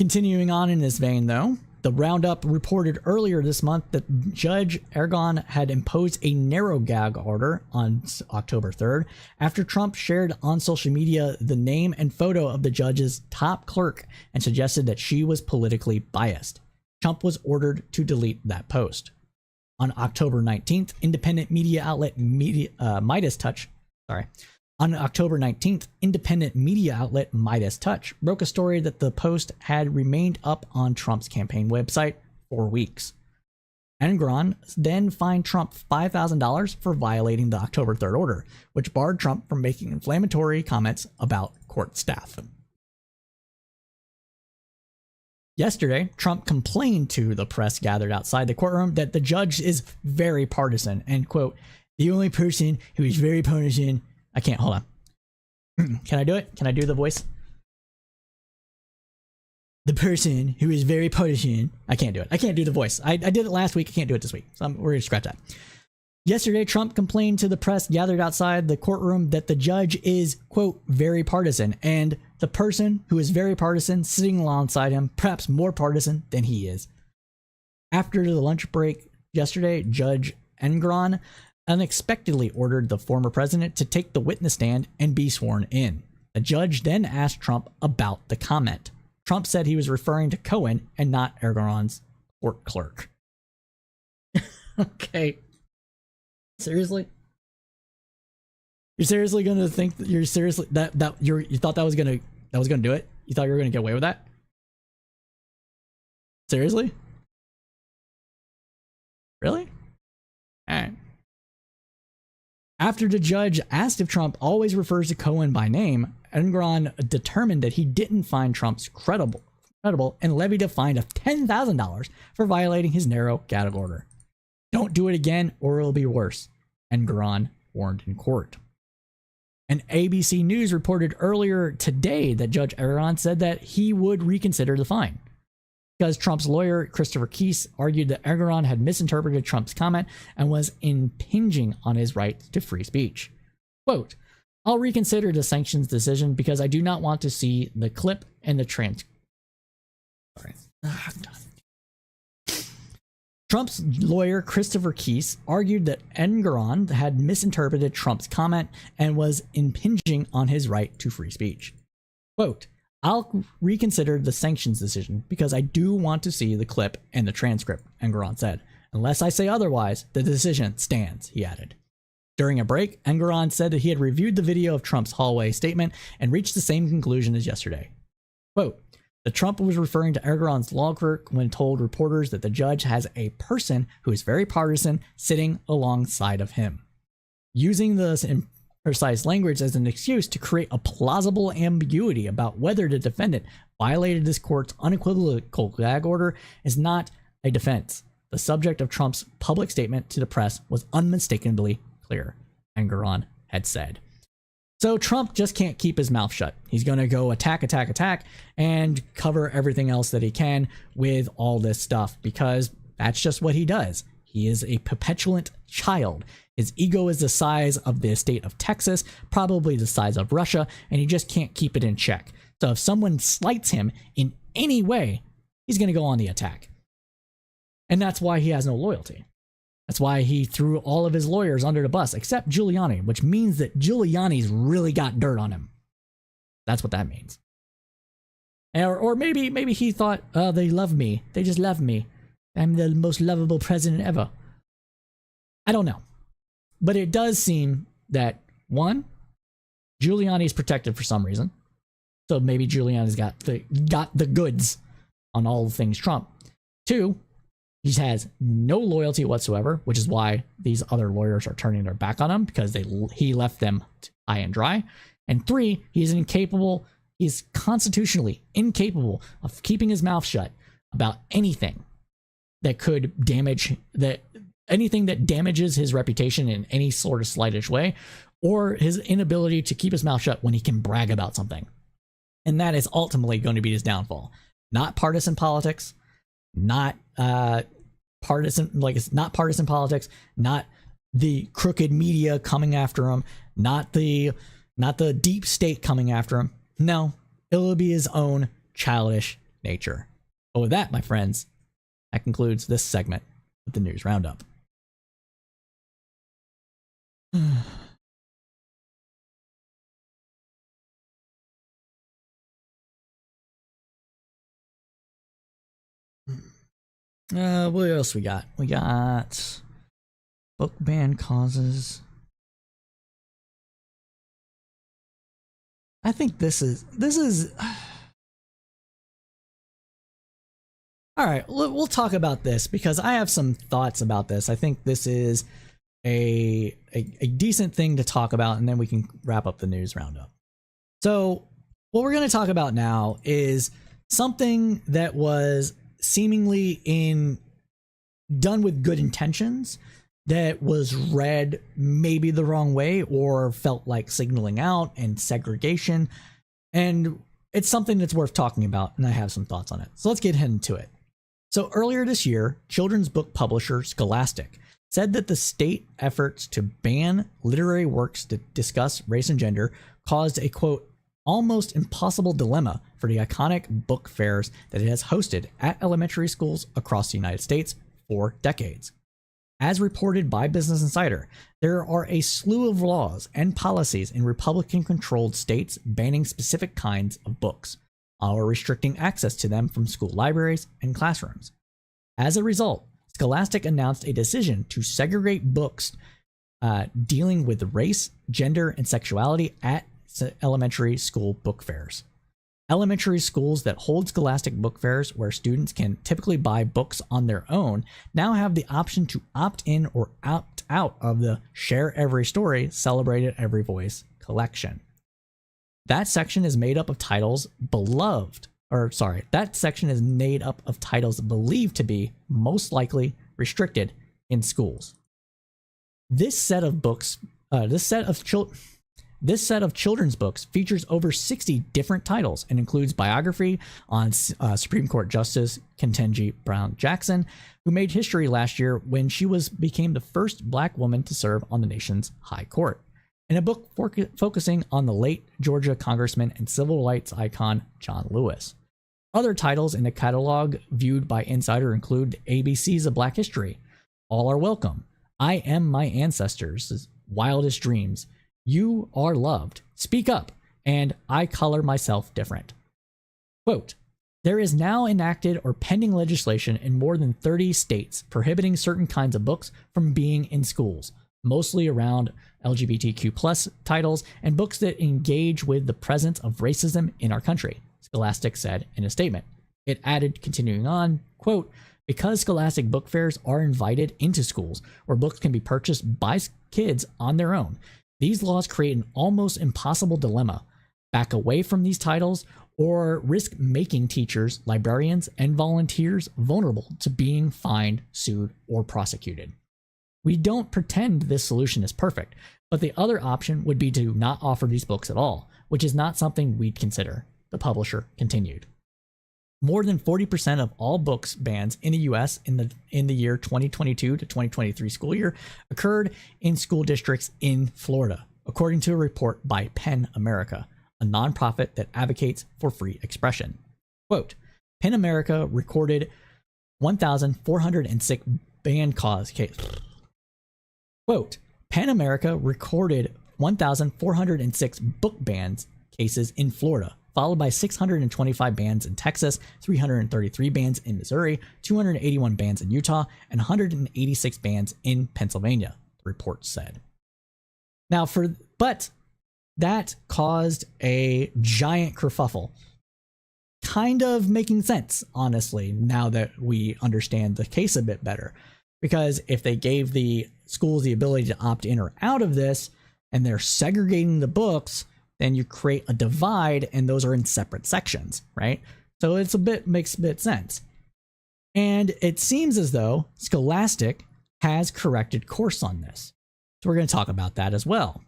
Continuing on in this vein, though, the Roundup reported earlier this month that Judge Erdogan had imposed a narrow gag order on October 3rd after Trump shared on social media the name and photo of the judge's top clerk and suggested that she was politically biased. Trump was ordered to delete that post. On October 19th, independent media outlet Midas Touch broke a story that the post had remained up on Trump's campaign website for weeks. Enron then fined Trump $5,000 for violating the October 3rd order, which barred Trump from making inflammatory comments about court staff. Yesterday, Trump complained to the press gathered outside the courtroom that the judge is very partisan and, quote, the only person who is very partisan. I can't, hold on. Can I do it? Can I do the voice? The person who is very partisan. I can't do it. I can't do the voice. I did it last week. I can't do it this week. So we're going to scratch that. Yesterday, Trump complained to the press gathered outside the courtroom that the judge is, quote, very partisan, and the person who is very partisan sitting alongside him, perhaps more partisan than he is. After the lunch break yesterday, Judge Engron unexpectedly ordered the former president to take the witness stand and be sworn in. The judge then asked Trump about the comment. Trump said he was referring to Cohen and not Erdogan's court clerk. Okay. Seriously? You're seriously gonna think that you thought that was gonna do it? You thought you were gonna get away with that? Seriously? Really? Alright. After the judge asked if Trump always refers to Cohen by name, Engron determined that he didn't find Trump's credible and levied a fine of $10,000 for violating his narrow gag order. Don't do it again or it'll be worse, Engron warned in court. And ABC News reported earlier today that Judge Erdogan said that he would reconsider the fine, because Trump's lawyer, Christopher Keese, argued that Erdogan had misinterpreted Trump's comment and was impinging on his right to free speech. Quote, I'll reconsider the sanctions decision because I do not want to see the clip and the transcript. Sorry. Trump's lawyer, Christopher Keese, argued that Engoron had misinterpreted Trump's comment and was impinging on his right to free speech. Quote, I'll reconsider the sanctions decision because I do want to see the clip and the transcript, Engoron said. Unless I say otherwise, the decision stands, he added. During a break, Engoron said that he had reviewed the video of Trump's hallway statement and reached the same conclusion as yesterday. Quote, the Trump was referring to Erdogan's law clerk when told reporters that the judge has a person who is very partisan sitting alongside of him, using this imprecise language as an excuse to create a plausible ambiguity about whether the defendant violated this court's unequivocal gag order is not a defense. The subject of Trump's public statement to the press was unmistakably clear, Engoron had said. So Trump just can't keep his mouth shut. He's going to go attack, and cover everything else that he can with all this stuff, because that's just what he does. He is a petulant child. His ego is the size of the state of Texas, probably the size of Russia, and he just can't keep it in check. So if someone slights him in any way, he's going to go on the attack. And that's why he has no loyalty. That's why he threw all of his lawyers under the bus, except Giuliani, which means that Giuliani's really got dirt on him. That's what that means. Or maybe he thought, oh, they love me. They just love me. I'm the most lovable president ever. I don't know. But it does seem that, one, Giuliani's protected for some reason. So maybe Giuliani's got the goods on all things Trump. Two, He has no loyalty whatsoever, which is why these other lawyers are turning their back on him, because he left them high and dry. And 3, he's constitutionally incapable of keeping his mouth shut about anything that could anything that damages his reputation in any sort of slightish way, or his inability to keep his mouth shut when he can brag about something. And that is ultimately going to be his downfall. Not partisan politics, not partisan politics, not the crooked media coming after him, not the deep state coming after him. No, it'll be his own childish nature. But with that, my friends, that concludes this segment of the News Roundup. What else we got? We got book ban causes. I think this is all right. We'll talk about this because I have some thoughts about this. I think this is a decent thing to talk about, and then we can wrap up the news roundup. So what we're going to talk about now is something that was seemingly done with good intentions, that was read maybe the wrong way or felt like signaling out and segregation. And it's something that's worth talking about, and I have some thoughts on it. So let's get into it. So earlier this year, children's book publisher Scholastic said that the state efforts to ban literary works that discuss race and gender caused a, quote, almost impossible dilemma for the iconic book fairs that it has hosted at elementary schools across the United States for decades. As reported by Business Insider, there are a slew of laws and policies in Republican-controlled states banning specific kinds of books, or restricting access to them from school libraries and classrooms. As a result, Scholastic announced a decision to segregate books dealing with race, gender, and sexuality at elementary school book fairs. Elementary schools that hold Scholastic book fairs, where students can typically buy books on their own, now have the option to opt in or opt out of the Share Every Story, Celebrate Every Voice collection. That section is made up of titles believed to be most likely restricted in schools. This set of children's books features over 60 different titles and includes biography on Supreme Court Justice Ketanji Brown Jackson, who made history last year when she became the first Black woman to serve on the nation's high court, and a book focusing on the late Georgia congressman and civil rights icon John Lewis. Other titles in the catalog viewed by Insider include ABC's of Black History, All Are Welcome, I Am My Ancestors' Wildest Dreams, You Are Loved, Speak Up, and I Color Myself Different. Quote, there is now enacted or pending legislation in more than 30 states prohibiting certain kinds of books from being in schools, mostly around LGBTQ+ titles and books that engage with the presence of racism in our country, Scholastic said in a statement. It added, continuing on, quote, because Scholastic book fairs are invited into schools where books can be purchased by kids on their own, these laws create an almost impossible dilemma: back away from these titles or risk making teachers, librarians, and volunteers vulnerable to being fined, sued, or prosecuted. We don't pretend this solution is perfect, but the other option would be to not offer these books at all, which is not something we'd consider, the publisher continued. More than 40% of all books bans in the U.S. in the year 2022 to 2023 school year occurred in school districts in Florida, according to a report by PEN America, a nonprofit that advocates for free expression. Quote, PEN America recorded 1,406 ban cause cases. Quote, PEN America recorded 1,406 book bans cases in Florida, followed by 625 bans in Texas, 333 bans in Missouri, 281 bans in Utah, and 186 bans in Pennsylvania, the report said. But that caused a giant kerfuffle. kind of making sense, honestly, now that we understand the case a bit better. Because if they gave the schools the ability to opt in or out of this, and they're segregating the books, then you create a divide, and those are in separate sections, right? So makes a bit sense. And it seems as though Scholastic has corrected course on this. So we're going to talk about that as well.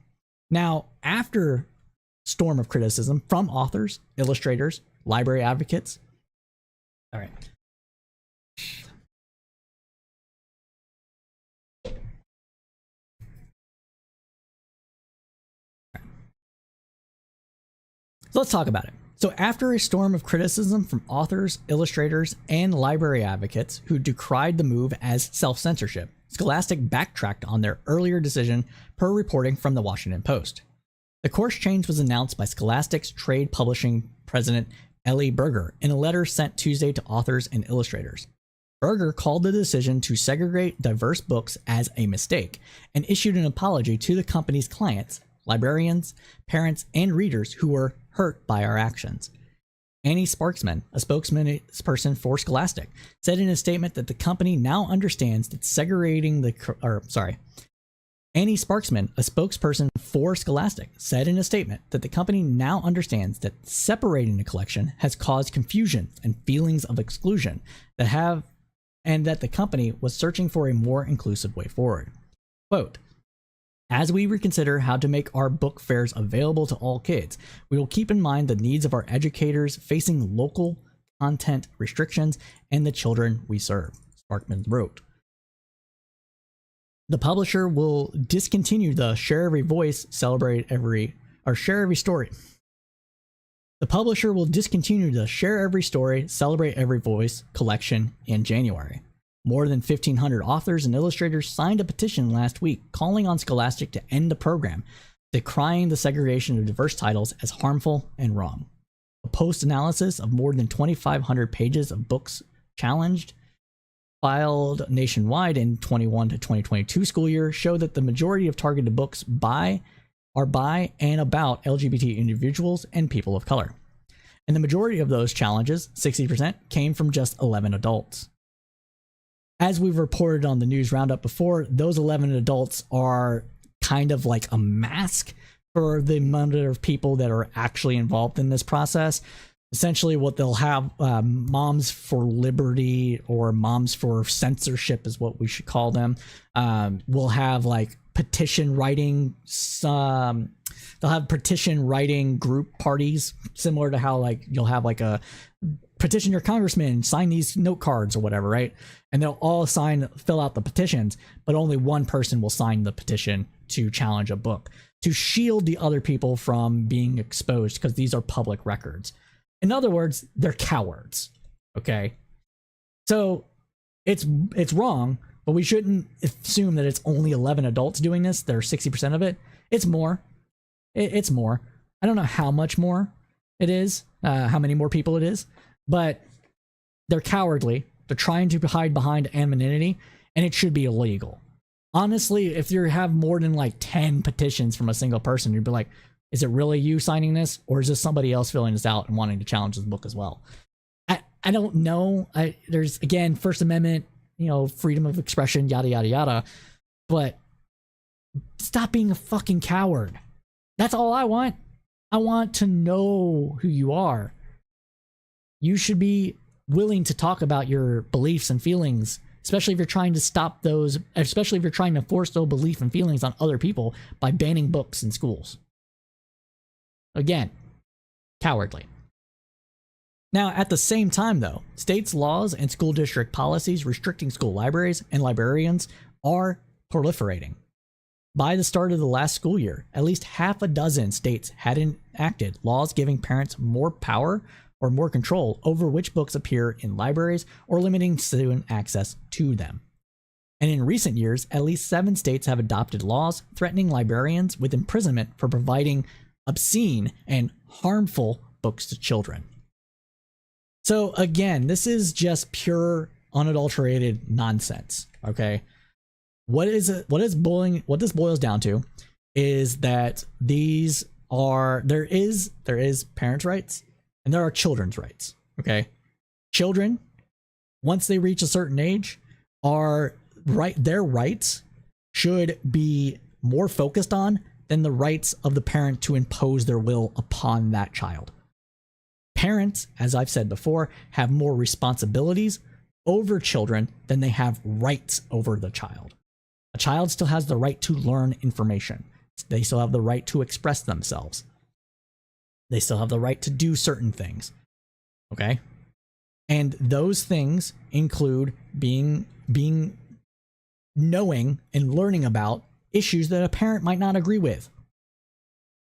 Now, after storm of criticism from authors, illustrators, library advocates. All right. So let's talk about it. So after a storm of criticism from authors, illustrators, and library advocates who decried the move as self-censorship, Scholastic backtracked on their earlier decision per reporting from the Washington Post. The course change was announced by Scholastic's trade publishing president Ellie Berger in a letter sent Tuesday to authors and illustrators. Berger called the decision to segregate diverse books as a mistake and issued an apology to the company's clients, librarians, parents, and readers who were hurt by our actions. Annie Sparksman, a spokesperson for Scholastic, said in a statement that the company now understands that Annie Sparksman, a spokesperson for Scholastic, said in a statement that the company now understands that separating the collection has caused confusion and feelings of exclusion and that the company was searching for a more inclusive way forward. Quote, as we reconsider how to make our book fairs available to all kids, we will keep in mind the needs of our educators facing local content restrictions and the children we serve, Sparkman wrote. The publisher will discontinue the Share Every Voice, Share Every Story. The publisher will discontinue the Share Every Story, Celebrate Every Voice collection in January. More than 1,500 authors and illustrators signed a petition last week calling on Scholastic to end the program, decrying the segregation of diverse titles as harmful and wrong. A post-analysis of more than 2,500 pages of books challenged, filed nationwide in 21 to 2022 school year, showed that the majority of targeted books are by and about LGBT individuals and people of color. And the majority of those challenges, 60%, came from just 11 adults. As we've reported on the news roundup before, those 11 adults are kind of like a mask for the amount of people that are actually involved in this process. Essentially, what they'll have, Moms for Liberty or Moms for Censorship is what we should call them, will have like petition writing. They'll have petition writing group parties, similar to how like you'll have like a petition your congressman, sign these note cards or whatever, right? And they'll all fill out the petitions, but only one person will sign the petition to challenge a book, to shield the other people from being exposed, because these are public records. In other words, they're cowards. Okay. So it's wrong, but we shouldn't assume that it's only 11 adults doing this. They're 60% of it. It's more. It's more. I don't know how much more it is, how many more people it is, but they're cowardly. They're trying to hide behind anonymity, and it should be illegal. Honestly, if you have more than like 10 petitions from a single person, you'd be like, is it really you signing this, or is this somebody else filling this out and wanting to challenge this book as well? I don't know. There's, again, First Amendment, freedom of expression, yada, yada, yada. But stop being a fucking coward. That's all I want. I want to know who you are. You should be willing to talk about your beliefs and feelings, especially if you're trying to stop those, especially if you're trying to force those beliefs and feelings on other people by banning books in schools. Again, cowardly. Now, at the same time, though, states' laws and school district policies restricting school libraries and librarians are proliferating. By the start of the last school year, at least half a dozen states had enacted laws giving parents more power or more control over which books appear in libraries or limiting student access to them. And in recent years, at least 7 states have adopted laws threatening librarians with imprisonment for providing obscene and harmful books to children. So again, this is just pure, unadulterated nonsense. Okay, what this boils down to is that there is parents' rights and there are children's rights. Okay. Children, once they reach a certain age, their rights should be more focused on than the rights of the parent to impose their will upon that child. Parents, as I've said before, have more responsibilities over children than they have rights over the child. A child still has the right to learn information. They still have the right to express themselves. They still have the right to do certain things. Okay? And those things include knowing and learning about issues that a parent might not agree with.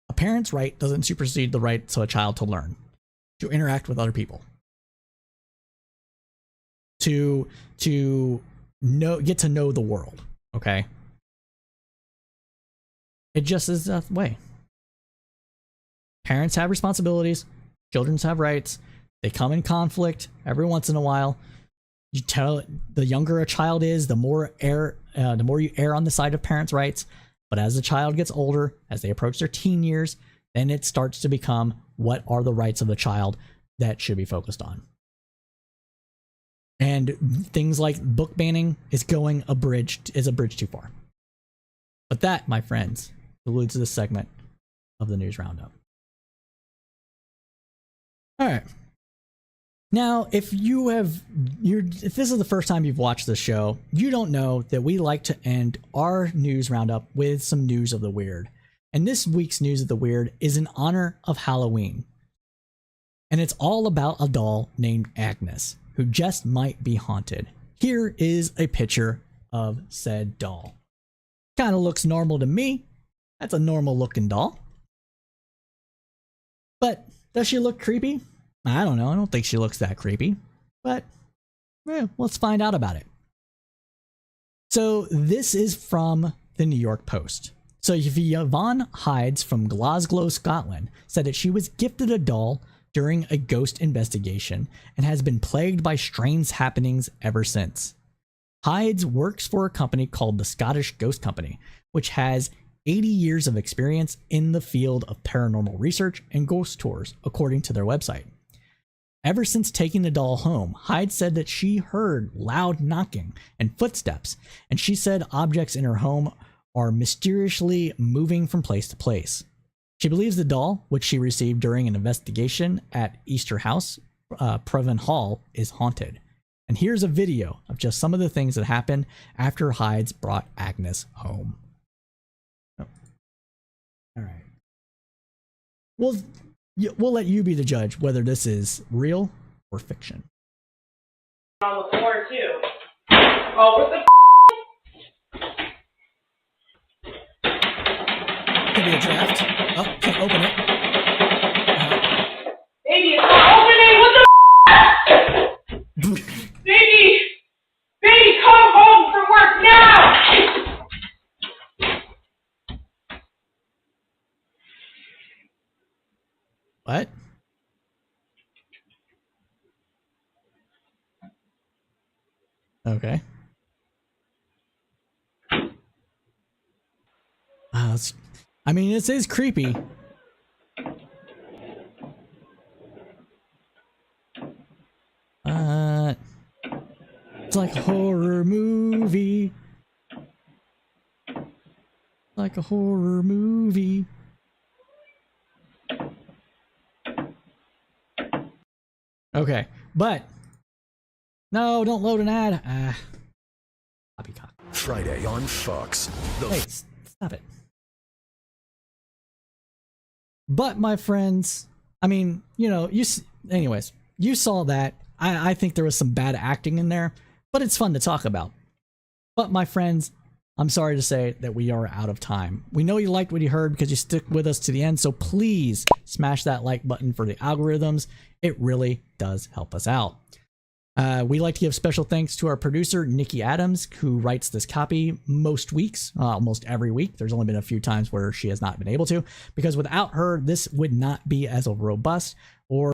A parent's right doesn't supersede the right of a child to learn, to interact with other people, to get to know the world. Okay? It just is that way. Parents have responsibilities, children have rights. They come in conflict every once in a while. You tell the younger a child is, the more you err on the side of parents' rights. But as the child gets older, as they approach their teen years, then it starts to become what are the rights of the child that should be focused on. And things like book banning is a bridge too far. But that, my friends, concludes this segment of the News Roundup. All right. Now, if this is the first time you've watched this show, you don't know that we like to end our News Roundup with some news of the weird. And this week's News of the Weird is in honor of Halloween. And it's all about a doll named Agnes, who just might be haunted. Here is a picture of said doll. Kind of looks normal to me. That's a normal looking doll. But does she look creepy? I don't know. I don't think she looks that creepy. But let's find out about it. So this is from the New York Post. So Yvonne Hides from Glasgow, Scotland, said that she was gifted a doll during a ghost investigation and has been plagued by strange happenings ever since. Hides works for a company called the Scottish Ghost Company, which has 80 years of experience in the field of paranormal research and ghost tours, according to their website. Ever since taking the doll home, Hyde said that she heard loud knocking and footsteps, and she said objects in her home are mysteriously moving from place to place. She believes the doll, which she received during an investigation at Easter House, Previn Hall, is haunted. And here's a video of just some of the things that happened after Hydes brought Agnes home. Oh. All right. We'll let you be the judge whether this is real or fiction. On the floor too. Oh, what the Could be a draft. Oh, can't open it. baby, it's not opening! What the baby! Baby, come home from work now! What? Okay. I mean, this is creepy. It's like a horror movie. Like a horror movie. Okay, but no, don't load an ad. Poppycock. Friday on Fox. Hey, stop it. But my friends, I mean, anyways, you saw that. I think there was some bad acting in there, but it's fun to talk about. But my friends, I'm sorry to say that we are out of time. We know you liked what you heard because you stuck with us to the end, so please smash that like button for the algorithms. It really does help us out. We like to give special thanks to our producer, Nikki Adams, who writes this copy most weeks, almost every week. There's only been a few times where she has not been able to, because without her, this would not be as a robust or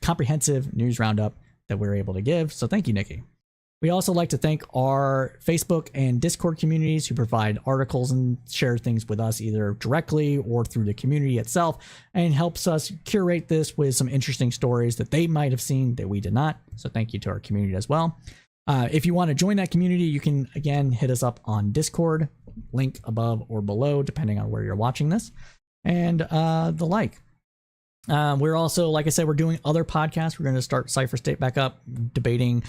comprehensive news roundup that we're able to give. So thank you, Nikki. We also like to thank our Facebook and Discord communities who provide articles and share things with us either directly or through the community itself, and helps us curate this with some interesting stories that they might have seen that we did not. So thank you to our community as well. If you want to join that community, you can again hit us up on Discord, link above or below depending on where you're watching this, and the like. We're also, like I said, we're doing other podcasts. We're going to start Cypher State back up, debating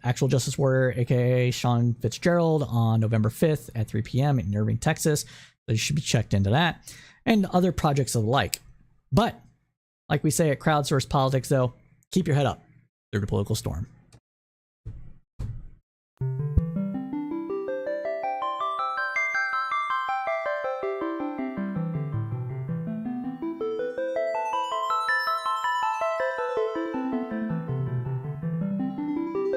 Actual Justice Warrior, aka Sean Fitzgerald, on November 5th at 3 p.m. in Irving, Texas. So you should be checked into that, and other projects of the like. But like we say at Crowdsource Politics, though, keep your head up through the political storm.